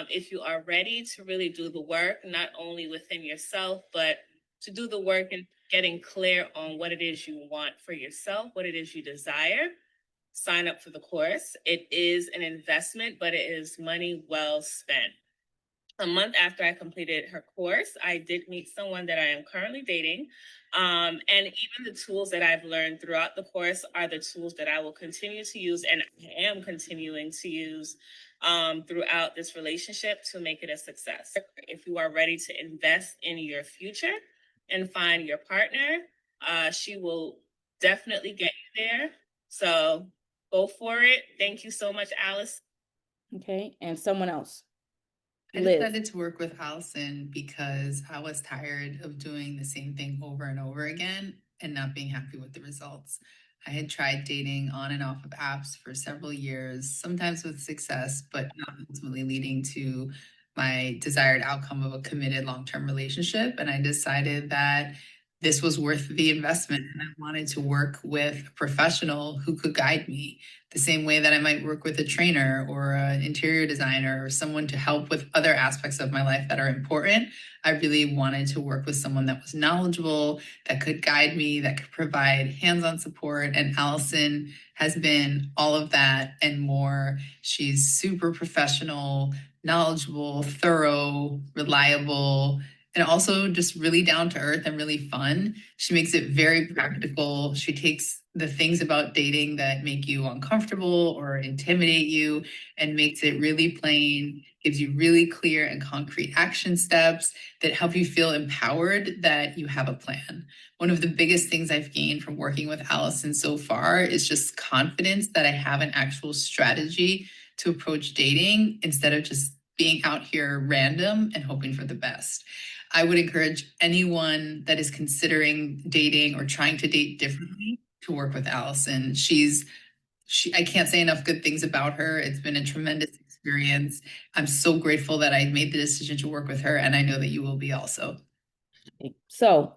If you are ready to really do the work, not only within yourself, but to do the work and getting clear on what it is you want for yourself, what it is you desire, sign up for the course. It is an investment, but it is money well spent. A month after I completed her course, I did meet someone that I am currently dating. And even the tools that I've learned throughout the course are the tools that I will continue to use and I am continuing to use throughout this relationship to make it a success. If you are ready to invest in your future and find your partner, she will definitely get you there. So go for it. Thank you so much, Alice. Okay. And someone else. I Liz. decided to work with Allison because I was tired of doing the same thing over and over again and not being happy with the results. I had tried dating on and off of apps for several years, sometimes with success, but not ultimately leading to my desired outcome of a committed long-term relationship. And I decided that this was worth the investment and I wanted to work with a professional who could guide me the same way that I might work with a trainer or an interior designer or someone to help with other aspects of my life that are important. I really wanted to work with someone that was knowledgeable, that could guide me, that could provide hands-on support. And Allison has been all of that and more. She's super professional, knowledgeable, thorough, reliable, and also just really down to earth and really fun. She makes it very practical. She takes the things about dating that make you uncomfortable or intimidate you and makes it really plain, gives you really clear and concrete action steps that help you feel empowered that you have a plan. One of the biggest things I've gained from working with Allison so far is just confidence that I have an actual strategy to approach dating instead of just being out here random and hoping for the best. I would encourage anyone that is considering dating or trying to date differently to work with Allison. I can't say enough good things about her. It's been a tremendous experience. I'm so grateful that I made the decision to work with her, and I know that you will be also. So,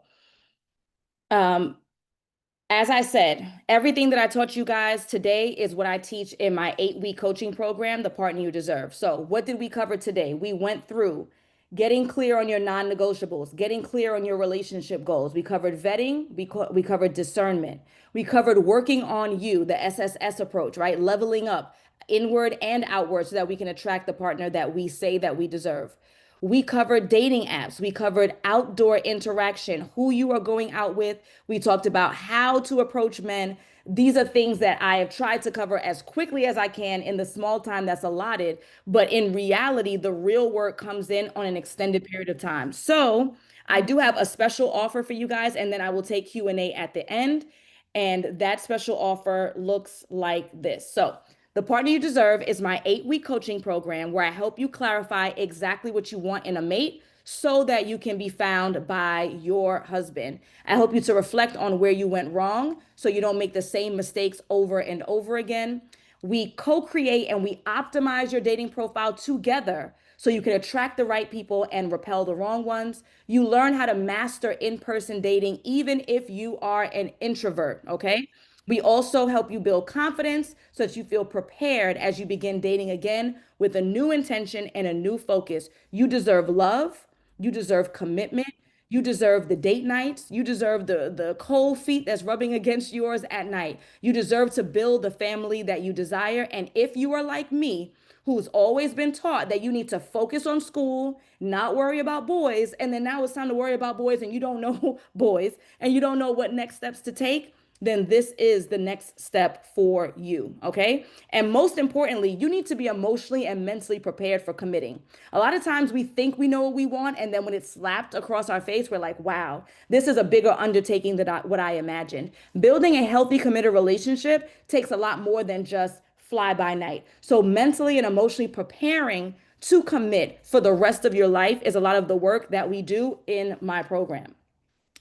as I said, everything that I taught you guys today is what I teach in my 8-week coaching program, The Partner You Deserve. So what did we cover today? We went through getting clear on your non-negotiables, getting clear on your relationship goals. We covered vetting, we covered discernment. We covered working on you, the SSS approach, right? Leveling up inward and outward so that we can attract the partner that we say that we deserve. We covered dating apps. We covered outdoor interaction, who you are going out with. We talked about how to approach men. These are things that I have tried to cover as quickly as I can in the small time that's allotted. But in reality, the real work comes in on an extended period of time. So I do have a special offer for you guys, and then I will take Q&A at the end. And that special offer looks like this. So The Partner You Deserve is my 8-week coaching program where I help you clarify exactly what you want in a mate so that you can be found by your husband. I help you to reflect on where you went wrong so you don't make the same mistakes over and over again. We co-create and we optimize your dating profile together so you can attract the right people and repel the wrong ones. You learn how to master in-person dating even if you are an introvert, okay? We also help you build confidence so that you feel prepared as you begin dating again with a new intention and a new focus. You deserve love. You deserve commitment. You deserve the date nights. You deserve the cold feet that's rubbing against yours at night. You deserve to build the family that you desire. And if you are like me, who's always been taught that you need to focus on school, not worry about boys, and then now it's time to worry about boys and you don't know boys and you don't know what next steps to take, then this is the next step for you, okay? And most importantly, you need to be emotionally and mentally prepared for committing. A lot of times we think we know what we want, and then when it's slapped across our face, we're like, wow, this is a bigger undertaking than what I imagined. Building a healthy, committed relationship takes a lot more than just fly by night. So mentally and emotionally preparing to commit for the rest of your life is a lot of the work that we do in my program.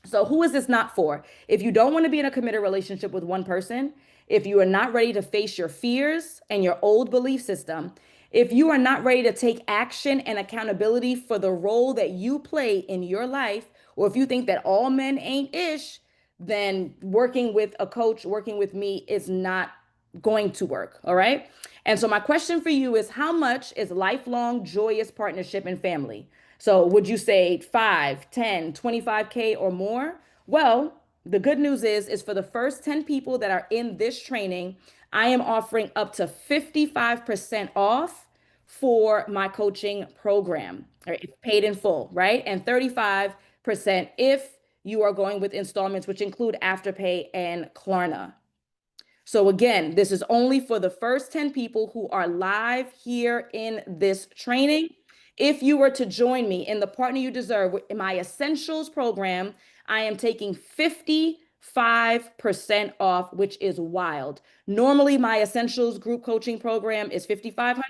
So who is this not for? If you don't want to be in a committed relationship with one person, if you are not ready to face your fears and your old belief system, if you are not ready to take action and accountability for the role that you play in your life, or if you think that all men ain't ish, then working with a coach, working with me is not going to work. All right. And so my question for you is, how much is lifelong joyous partnership and family? So would you say 5, 10, 25K or more? Well, the good news is for the first 10 people that are in this training, I am offering up to 55% off for my coaching program. Right? It's paid in full, right? And 35% if you are going with installments, which include Afterpay and Klarna. So again, this is only for the first 10 people who are live here in this training. If you were to join me in the Partner You Deserve, in my Essentials program, I am taking 55% off, which is wild. Normally, my Essentials group coaching program is $5,500,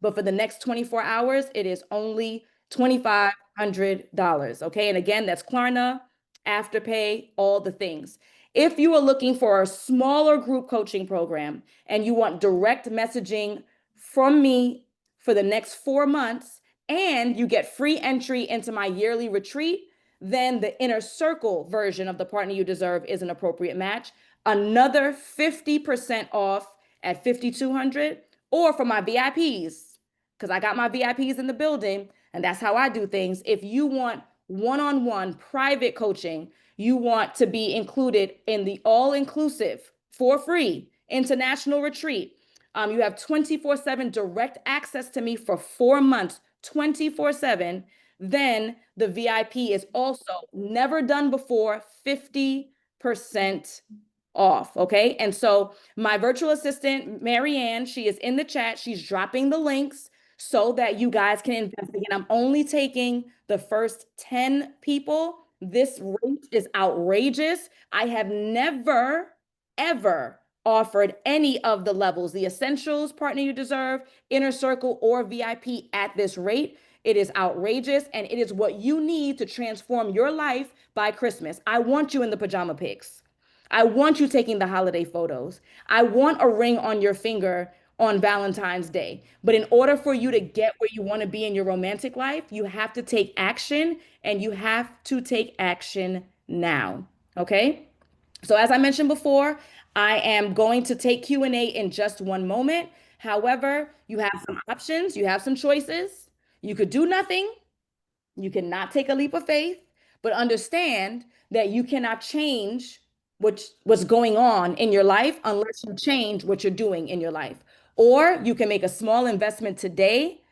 but for the next 24 hours, it is only $2,500. Okay. And again, that's Klarna, Afterpay, all the things. If you are looking for a smaller group coaching program and you want direct messaging from me for the next 4 months, and you get free entry into my yearly retreat, then the Inner Circle version of the Partner You Deserve is an appropriate match. Another 50% off at $5,200, or for my VIPs, because I got my VIPs in the building, and that's how I do things. If you want one-on-one private coaching, you want to be included in the all-inclusive for free international retreat. You have 24/7 direct access to me for 4 months, 24/7. Then the VIP is also never done before, 50% off. Okay. And so my virtual assistant, Marianne, she is in the chat. She's dropping the links so that you guys can invest. Again, I'm only taking the first 10 people. This rate is outrageous. I have never, ever offered any of the levels, the Essentials, Partner You Deserve, Inner Circle, or VIP at this rate. It is outrageous, and it is what you need to transform your life by Christmas. I want you in the pajama pics. I want you taking the holiday photos. I want a ring on your finger on Valentine's Day. But in order for you to get where you want to be in your romantic life, you have to take action, and you have to take action now. Okay? So as I mentioned before, I am going to take Q&A in just one moment. However, you have some options, you have some choices. You could do nothing. You cannot take a leap of faith, but understand that you cannot change what's going on in your life unless you change what you're doing in your life. Or you can make a small investment today,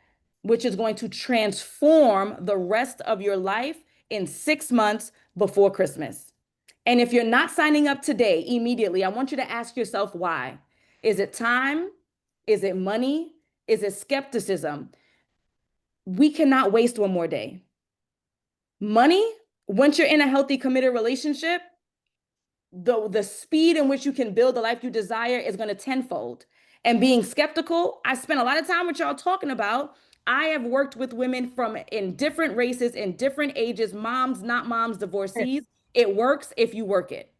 which is going to transform the rest of your life in 6 months before Christmas. And if you're not signing up today, immediately, I want you to ask yourself why. Is it time? Is it money? Is it skepticism? We cannot waste one more day. Money, once you're in a healthy, committed relationship, the speed in which you can build the life you desire is going to tenfold. And being skeptical, I spent a lot of time with y'all talking about, I have worked with women from in different races, in different ages, moms, not moms, divorcees. It works if you work it.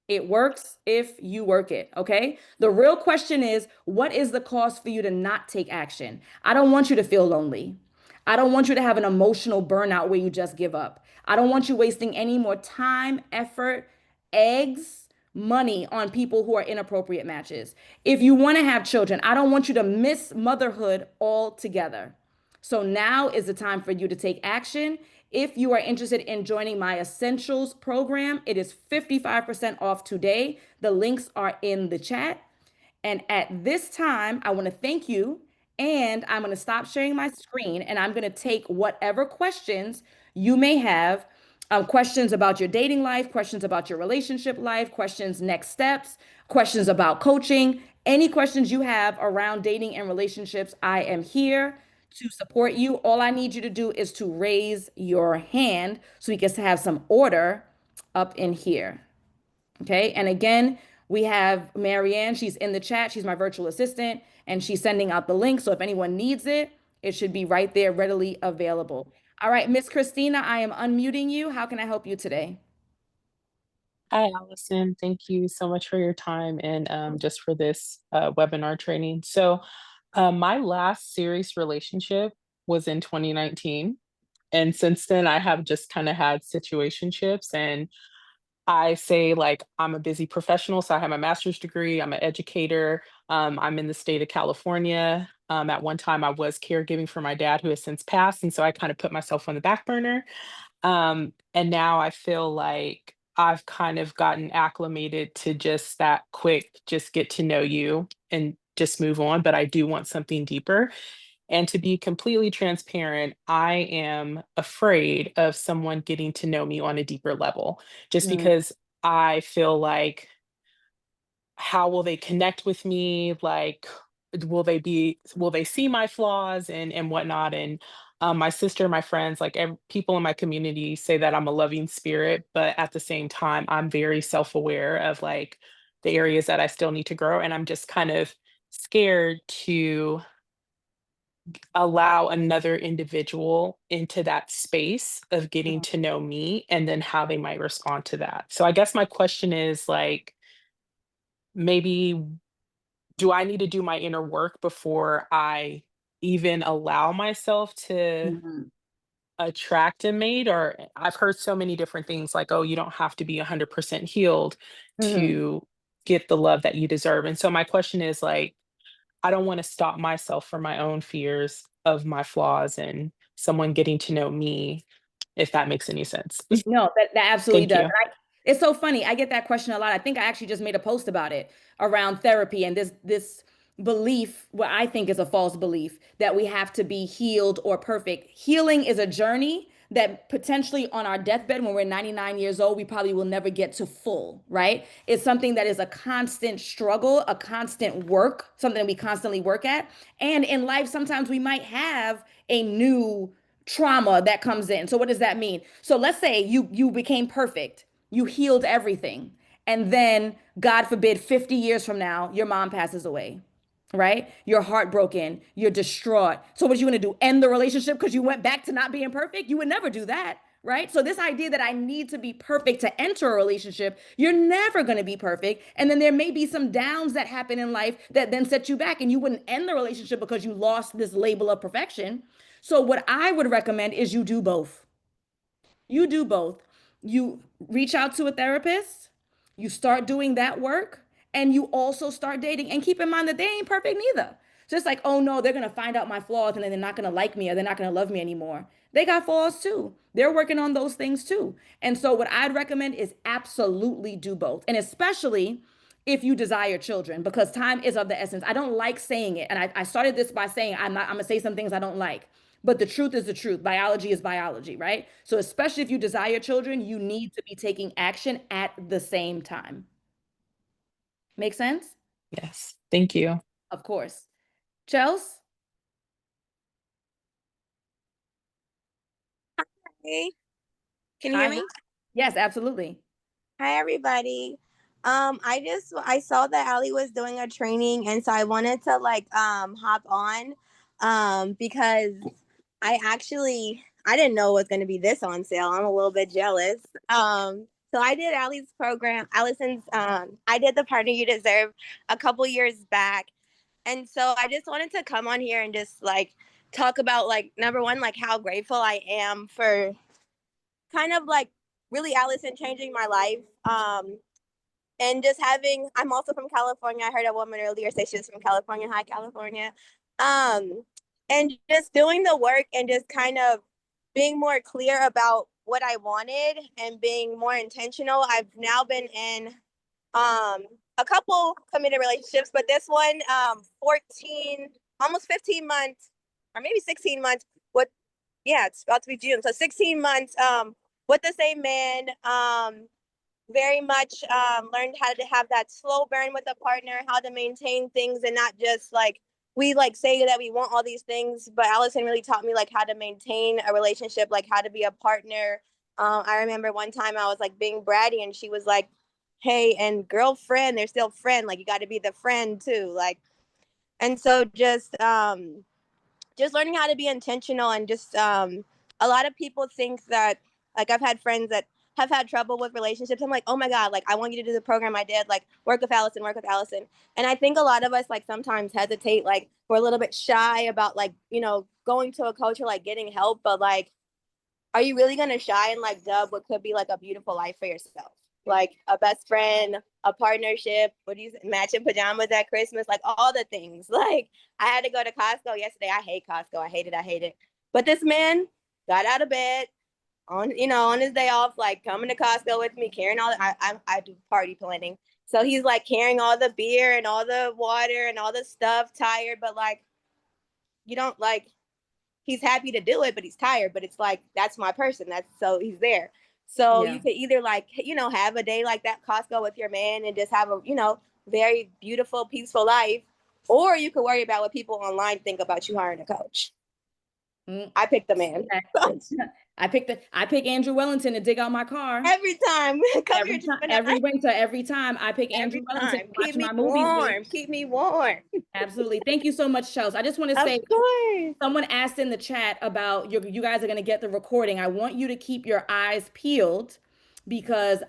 It works if you work it, okay? The real question is, what is the cost for you to not take action? I don't want you to feel lonely. I don't want you to have an emotional burnout where you just give up. I don't want you wasting any more time, effort, eggs, money on people who are inappropriate matches. If you want to have children, I don't want you to miss motherhood altogether. So now is the time for you to take action. If you are interested in joining my Essentials program, it is 55% off today. The links are in the chat. And at this time, I want to thank you. And I'm going to stop sharing my screen, and I'm going to take whatever questions you may have, questions about your dating life, questions about your relationship life, questions next steps, questions about coaching, any questions you have around dating and relationships. I am here to support you. All I need you to do is to raise your hand so we can have some order up in here. Okay. And again, we have Marianne. She's in the chat. She's my virtual assistant, and she's sending out the link. So if anyone needs it, It should be right there, readily available. All right, Miss Christina, I am unmuting you. How can I help you today? Hi, Allison. Thank you so much for your time and just for this webinar training. So, my last serious relationship was in 2019. And since then, I have just kind of had situationships. And I say, like, I'm a busy professional. So, I have my master's degree, I'm an educator. I'm in the state of California. At one time, I was caregiving for my dad, who has since passed. And so, I kind of put myself on the back burner. And now I feel like I've kind of gotten acclimated to just that quick, just get to know you and just move on. But I do want something deeper. And to be completely transparent, I am afraid of someone getting to know me on a deeper level, just Mm, because I feel like how will they connect with me? Like, will they see my flaws and whatnot? And my sister, my friends, like people in my community say that I'm a loving spirit, but at the same time, I'm very self-aware of like the areas that I still need to grow. And I'm just kind of scared to allow another individual into that space of getting mm, to know me and then how they might respond to that. So I guess my question is like, maybe do I need to do my inner work before I even allow myself to mhm, attract a mate? Or I've heard so many different things like, oh, you don't have to be 100% healed mhm. to get the love that you deserve. And so my question is like, I don't want to stop myself from my own fears of my flaws and someone getting to know me, if that makes any sense. No, that absolutely Thank does. you. It's so funny. I get that question a lot. I think I actually just made a post about it around therapy and this belief, what I think is a false belief, that we have to be healed or perfect. Healing is a journey that potentially on our deathbed when we're 99 years old, we probably will never get to full, right? It's something that is a constant struggle, a constant work, something that we constantly work at. And in life, sometimes we might have a new trauma that comes in. So what does that mean? So let's say you became perfect. You healed everything. And then God forbid 50 years from now your mom passes away. Right? You're heartbroken, you're distraught. So what are you going to do? End the relationship because you went back to not being perfect? You would never do that. Right? So this idea that I need to be perfect to enter a relationship, you're never going to be perfect. And then there may be some downs that happen in life that then set you back and you wouldn't end the relationship because you lost this label of perfection. So what I would recommend is you do both. You do both. You reach out to a therapist, you start doing that work, and you also start dating. And keep in mind that they ain't perfect neither. Just like, oh no, they're gonna find out my flaws and then they're not gonna like me or they're not gonna love me anymore. They got flaws too. They're working on those things too. And so, what I'd recommend is absolutely do both. And especially if you desire children, because time is of the essence. I don't like saying it. And I started this by saying I'm gonna say some things I don't like. But the truth is the truth. Biology is biology, right? So, especially if you desire children, you need to be taking action at the same time. Make sense? Yes. Thank you. Of course. Chels? Hey, can you Hi. hear me? Yes, absolutely. Hi, everybody. I saw that Ali was doing a training, and so I wanted to hop on, because I didn't know it was going to be this on sale. I'm a little bit jealous. So I did Ali's program, Allison's. I did the Partner You Deserve a couple years back, and so I just wanted to come on here and just talk about number one, how grateful I am for kind of really Allison changing my life. And just I'm also from California. I heard a woman earlier say she was from California. Hi, California. And just doing the work and just kind of being more clear about what I wanted and being more intentional. I've now been in a couple committed relationships, but this one, 14, almost 15 months, or maybe 16 months. Yeah, it's about to be June. So 16 months with the same man. Very much learned how to have that slow burn with a partner, how to maintain things and not just we say that we want all these things, but Allison really taught me how to maintain a relationship, how to be a partner. I remember one time I was being bratty and she was like, hey, and girlfriend, they're still friend. You got to be the friend too. And so just just learning how to be intentional and just a lot of people think that, like, I've had friends that have had trouble with relationships. I'm like, oh my God, like, I want you to do the program I did, like, work with Allison, work with Allison. And I think a lot of us, like, sometimes hesitate, like, we're a little bit shy about, like, you know, going to a coach or, like, getting help. But, like, are you really going to shy and, like, dub what could be, like, a beautiful life for yourself? Like, a best friend, a partnership, what do you say, matching pajamas at Christmas, like, all the things. Like, I had to go to Costco yesterday. I hate Costco. I hate it. But this man got out of bed on, you know, on his day off, like, coming to Costco with me, carrying all I do party planning. So he's like carrying all the beer and all the water and all the stuff, tired, but like, you don't, like, he's happy to do it, but he's tired. But it's like, that's my person. That's, so he's there. So Yeah. you could either, like, you know, have a day like that Costco with your man and just have a, you know, very beautiful, peaceful life, or you could worry about what people online think about you hiring a coach. Mm. I picked the man. I pick Andrew Wellington to dig out my car. Every time. Every winter, every time I pick Andrew Wellington to watch Keep me my movies with. warm. Keep me warm. Absolutely. Thank you so much, Chelsea. I just want to Of say, course. someone asked in the chat about you guys are going to get the recording. I want you to keep your eyes peeled, because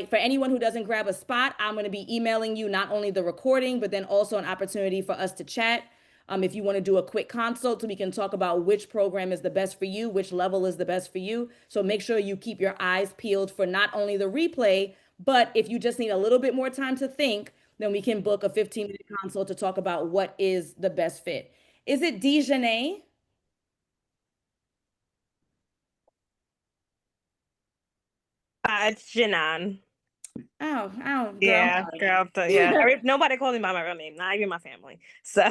for anyone who doesn't grab a spot, I'm going to be emailing you not only the recording, but then also an opportunity for us to chat. If you want to do a quick consult so we can talk about which program is the best for you, which level is the best for you. So make sure you keep your eyes peeled for not only the replay, but if you just need a little bit more time to think, then we can book a 15-minute consult to talk about what is the best fit. Is it Dejanay? It's Janan. Oh, girl. Yeah, girl. Nobody calls me by my real name, not even my family. So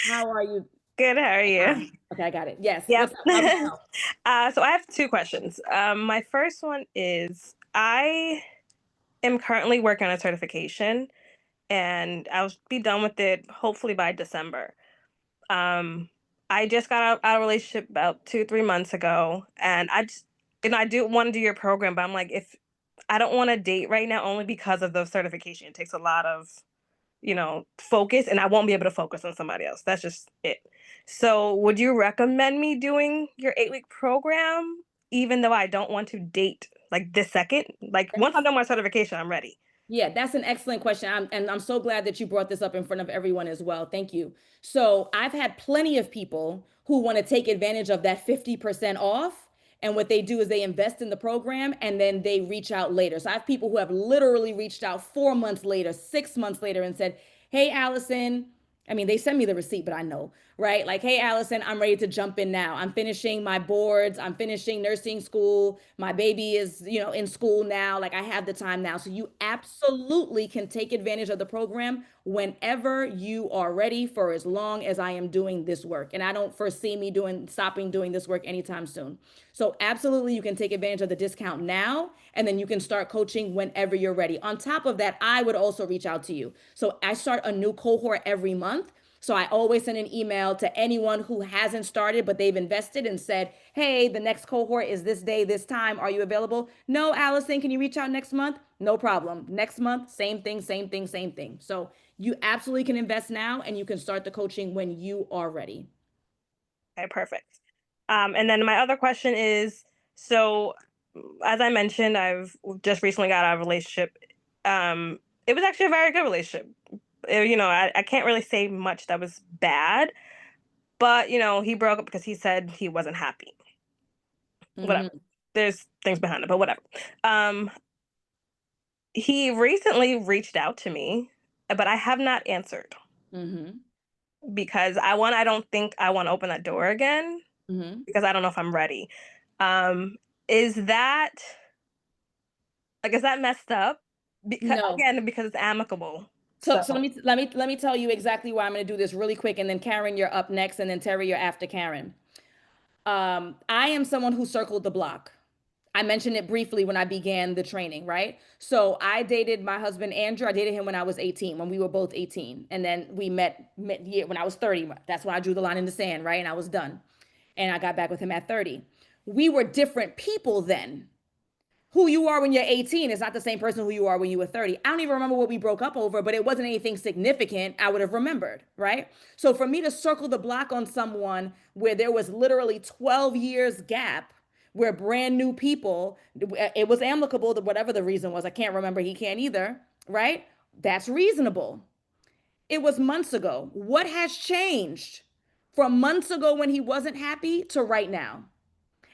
How are you? good. How are you? Okay, I got it. Yes. Yep. What's up? How can I help? So I have two questions. My first one is I am currently working on a certification, and I'll be done with it hopefully by December. I just got out of a relationship about 2-3 months ago, and I do want to do your program, but I'm like, if I don't want to date right now only because of the certification. It takes a lot of, focus, and I won't be able to focus on somebody else. That's just it. So would you recommend me doing your 8-week program, even though I don't want to date like this second? Like, once I'm done my certification, I'm ready. Yeah, that's an excellent question. I'm so glad that you brought this up in front of everyone as well. Thank you. So I've had plenty of people who want to take advantage of that 50% off. And what they do is they invest in the program and then they reach out later. So I have people who have literally reached out 4 months later, 6 months later, and said, hey, Allison. I mean, they send me the receipt, but I know, right? Like, hey, Allison, I'm ready to jump in now. I'm finishing my boards. I'm finishing nursing school. My baby is, in school now. Like, I have the time now. So you absolutely can take advantage of the program whenever you are ready, for as long as I am doing this work. And I don't foresee me stopping doing this work anytime soon. So absolutely, you can take advantage of the discount now, and then you can start coaching whenever you're ready. On top of that, I would also reach out to you. So I start a new cohort every month. So I always send an email to anyone who hasn't started, but they've invested and said, hey, the next cohort is this day, this time. Are you available? No, Allison, can you reach out next month? No problem. Next month, same thing, same thing, same thing. So you absolutely can invest now, and you can start the coaching when you are ready. Okay, perfect. And then my other question is, so as I mentioned, I've just recently got out of a relationship. It was actually a very good relationship. I can't really say much that was bad, but he broke up because he said he wasn't happy. Whatever. There's things behind it, but whatever. He recently reached out to me, but I have not answered because I don't think I want to open that door again because I don't know if I'm ready. Is that messed up? No. Again, because it's amicable. So let me tell you exactly why I'm going to do this really quick, and then Karen, you're up next, and then Terry, you're after Karen. I am someone who circled the block. I mentioned it briefly when I began the training, right? So I dated my husband, Andrew. I dated him when I was 18, when we were both 18. And then we met when I was 30. That's when I drew the line in the sand, right? And I was done. And I got back with him at 30. We were different people then. who you are when you're 18 is not the same person who you are when you were 30. I don't even remember what we broke up over, but it wasn't anything significant I would have remembered, right? So for me to circle the block on someone where there was literally 12 years gap, where brand new people, it was amicable, whatever the reason was, I can't remember, he can't either, right? That's reasonable. It was months ago. What has changed from months ago when he wasn't happy to right now?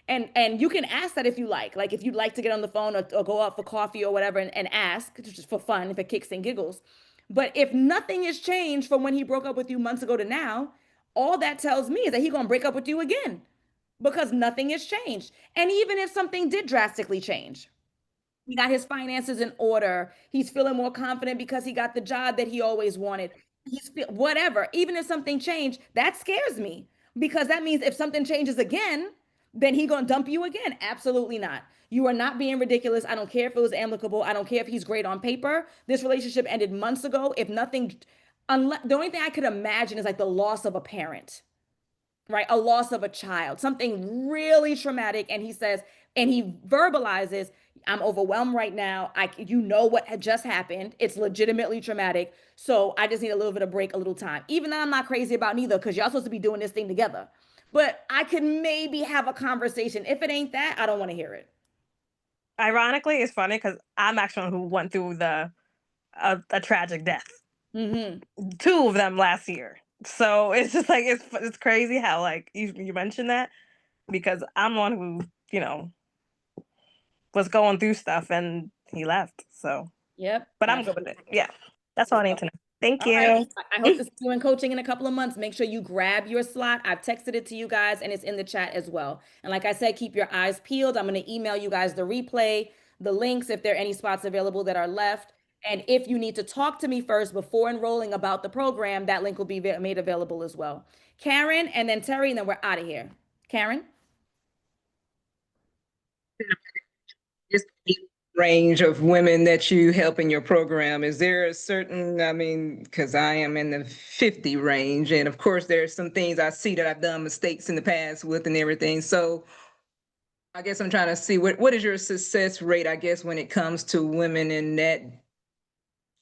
And you can ask that if you like if you'd like to get on the phone or go out for coffee or whatever and ask just for fun, if it kicks and giggles. But if nothing has changed from when he broke up with you months ago to now, all that tells me is that he's gonna break up with you again because nothing has changed. And even if something did drastically change, he got his finances in order, he's feeling more confident because he got the job that he always wanted, whatever, even if something changed, that scares me because that means if something changes again, then he gonna dump you again. Absolutely not. You are not being ridiculous. I don't care if it was amicable. I don't care if he's great on paper. This relationship ended months ago. If nothing, unless the only thing I could imagine is like the loss of a parent, right? A loss of a child, something really traumatic. And he says, and he verbalizes, I'm overwhelmed right now. You know what had just happened. It's legitimately traumatic. So I just need a little bit of break, a little time. Even though I'm not crazy about neither, because y'all supposed to be doing this thing together. But I could maybe have a conversation. If it ain't that, I don't want to hear it. Ironically, it's funny because I'm actually one who went through a tragic death. Mm-hmm. 2 of them last year. So it's just like it's crazy how like you mentioned that because I'm the one who was going through stuff and he left. So Yep. but I'm good with it. Yeah, that's all I need to know. Thank All you. right. I hope to see you in coaching in a couple of months. Make sure you grab your slot. I've texted it to you guys and it's in the chat as well. And like I said, keep your eyes peeled. I'm going to email you guys the replay, the links, if there are any spots available that are left. And if you need to talk to me first before enrolling about the program, that link will be made available as well. Karen and then Terry, and then we're out of here. Karen? Just the range of women that you help in your program. Is there a certain, I mean, because I am in the 50 range, and of course there's some things I see that I've done mistakes in the past with and everything. So I guess I'm trying to see what is your success rate, I guess, when it comes to women in that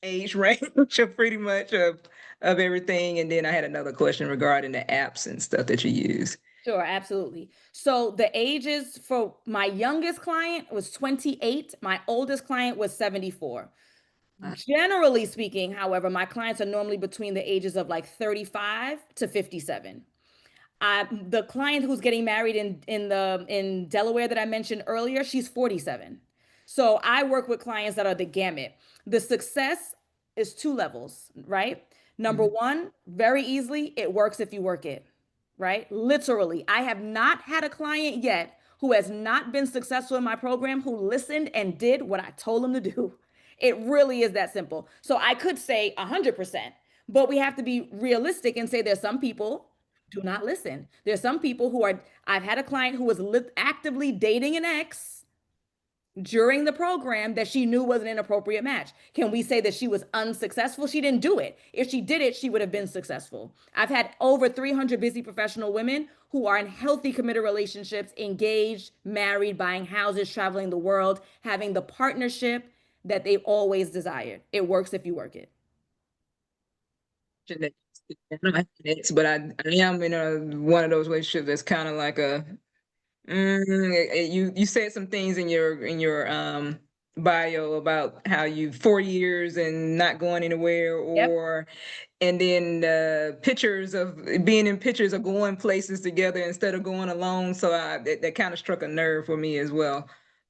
age range of pretty much of everything. And then I had another question regarding the apps and stuff that you use. Sure, absolutely. So the ages for my youngest client was 28. My oldest client was 74. Generally speaking, however, my clients are normally between the ages of like 35 to 57. The client who's getting married in Delaware that I mentioned earlier, she's 47. So I work with clients that are the gamut. The success is 2 levels, right? Number one, very easily, it works if you work it, right? Literally, I have not had a client yet who has not been successful in my program who listened and did what I told them to do. It really is that simple. So I could say 100%, but we have to be realistic and say there's some people do not listen. There's some people who are, I've had a client who was actively dating an ex during the program that she knew was an inappropriate match. Can we say that she was unsuccessful? She didn't do it. If she did it, she would have been successful. I've had over 300 busy professional women who are in healthy, committed relationships, engaged, married, buying houses, traveling the world, having the partnership that they've always desired. It works if you work it. But I am in one of those relationships that's kind of like a you said some things in your bio about how you 4 years and not going anywhere, or and then pictures of being in pictures of going places together instead of going alone. So that kind of struck a nerve for me as well.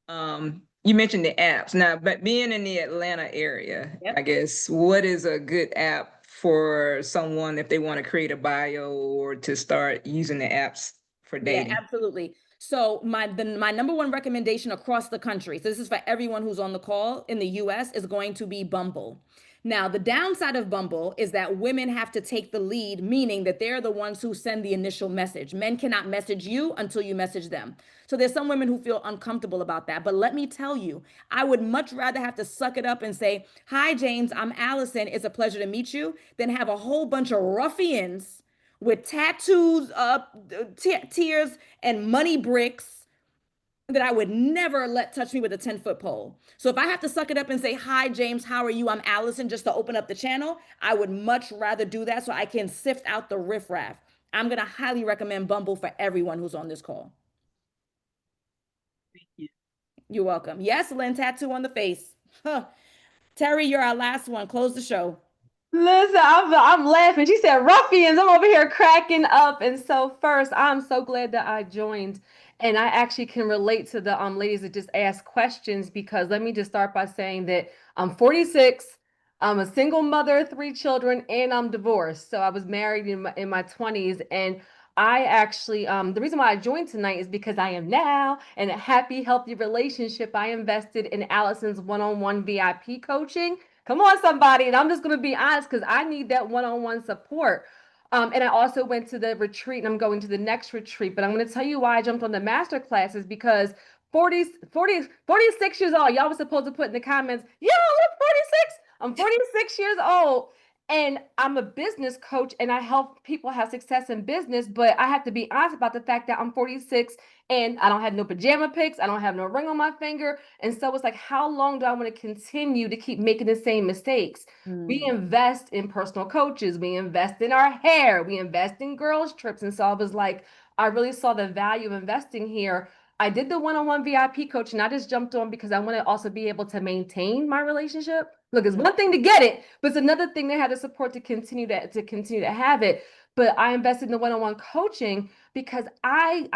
You mentioned the apps now, but being in the Atlanta area, I guess, what is a good app for someone if they want to create a bio or to start using the apps for dating? Yeah, absolutely. So my number one recommendation across the country, so this is for everyone who's on the call in the US, is going to be Bumble. Now, the downside of Bumble is that women have to take the lead, meaning that they're the ones who send the initial message. Men cannot message you until you message them. So there's some women who feel uncomfortable about that. But let me tell you, I would much rather have to suck it up and say, "Hi, James, I'm Allison. It's a pleasure to meet you," than have a whole bunch of ruffians with tattoos, tears, and money bricks that I would never let touch me with a 10-foot pole. So if I have to suck it up and say, "Hi, James, how are you? I'm Allison," just to open up the channel, I would much rather do that so I can sift out the riffraff. I'm going to highly recommend Bumble for everyone who's on this call. Thank you. You're welcome. Yes, Lynn, tattoo on the face. Huh. Terry, you're our last one. Close the show. Listen, I'm laughing. She said ruffians. I'm over here cracking up. And so first, I'm so glad that I joined. And I actually can relate to the ladies that just asked questions, because let me just start by saying that I'm 46. I'm a single mother of 3 children, and I'm divorced. So I was married in my 20s, and I actually the reason why I joined tonight is because I am now in a happy, healthy relationship. I invested in Allison's one-on-one VIP coaching. Come on, somebody. And I'm just going to be honest, because I need that one-on-one support. And I also went to the retreat, and I'm going to the next retreat. But I'm going to tell you why I jumped on the master classes, because 46 years old. Y'all was supposed to put in the comments, yo, I'm 46. I'm 46 years old. And I'm a business coach, and I help people have success in business. But I have to be honest about the fact that I'm 46 and I don't have no pajama pics. I don't have no ring on my finger. And so it's like, how long do I want to continue to keep making the same mistakes? We invest in personal coaches. We invest in our hair. We invest in girls' trips. And so I was like, I really saw the value of investing here. I did the one-on-one VIP coaching. I just jumped on because I want to also be able to maintain my relationship. Look, it's one thing to get it, but it's another thing to have the support to continue to have it. But I invested in the one-on-one coaching because I'm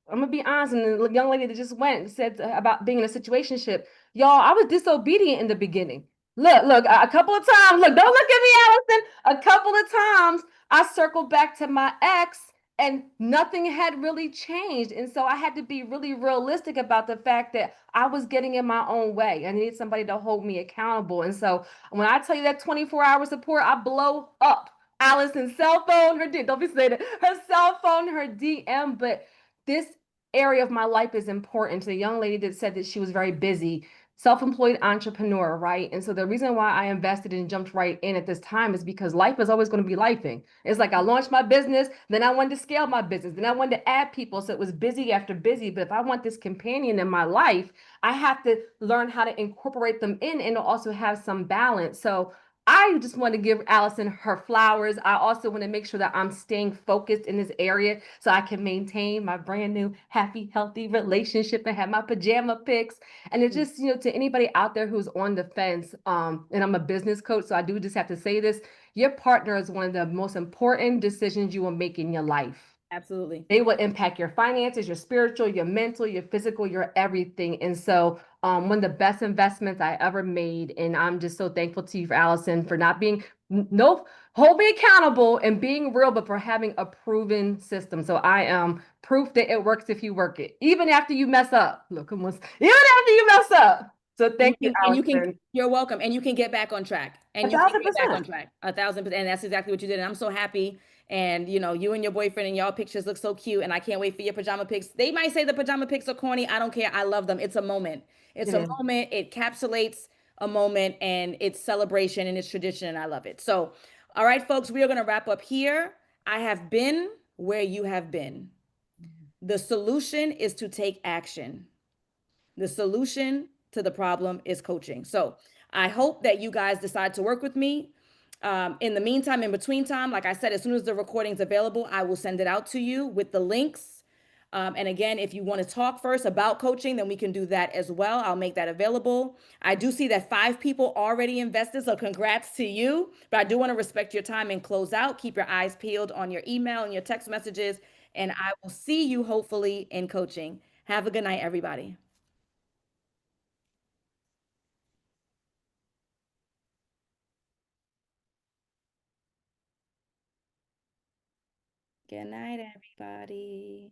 gonna be honest, and the young lady that just went and said about being in a situationship, y'all, I was disobedient in the beginning. Look, a couple of times, look, don't look at me, Allison. A couple of times I circled back to my ex, and nothing had really changed. And so I had to be really realistic about the fact that I was getting in my own way. I needed somebody to hold me accountable. And so when I tell you that 24-hour support, I blow up Allison's cell phone, don't be saying that, her cell phone, her DM. But this area of my life is important. To the young lady that said that she was very busy, self-employed entrepreneur, right? And so the reason why I invested and jumped right in at this time is because life is always going to be lifing. It's like I launched my business, then I wanted to scale my business, then I wanted to add people. So it was busy after busy. But if I want this companion in my life, I have to learn how to incorporate them in and also have some balance. So I just want to give Allison her flowers. I also want to make sure that I'm staying focused in this area so I can maintain my brand new, happy, healthy relationship and have my pajama pics. And it's just, to anybody out there who's on the fence, and I'm a business coach, so I do just have to say this, your partner is one of the most important decisions you will make in your life. Absolutely. They will impact your finances, your spiritual, your mental, your physical, your everything. And so one of the best investments I ever made. And I'm just so thankful to you, for Allison, for not being, hold me accountable and being real, but for having a proven system. So I am proof that it works if you work it, even after you mess up. Look, even after you mess up. So thank you, Allison. You're welcome. And you can get back on track. And you can get back on track. 1,000%. And that's exactly what you did. And I'm so happy. And you and your boyfriend and y'all pictures look so cute. And I can't wait for your pajama pics. They might say the pajama pics are corny. I don't care. I love them. It's a moment. It's a moment. It encapsulates a moment, and it's celebration and it's tradition. And I love it. So, all right, folks, we are going to wrap up here. I have been where you have been. The solution is to take action. The solution to the problem is coaching. So I hope that you guys decide to work with me. In the meantime, in between time, like I said, as soon as the recording's available, I will send it out to you with the links. And again, if you want to talk first about coaching, then we can do that as well. I'll make that available. I do see that 5 people already invested, so congrats to you. But I do want to respect your time and close out. Keep your eyes peeled on your email and your text messages. And I will see you hopefully in coaching. Have a good night, everybody. Good night, everybody.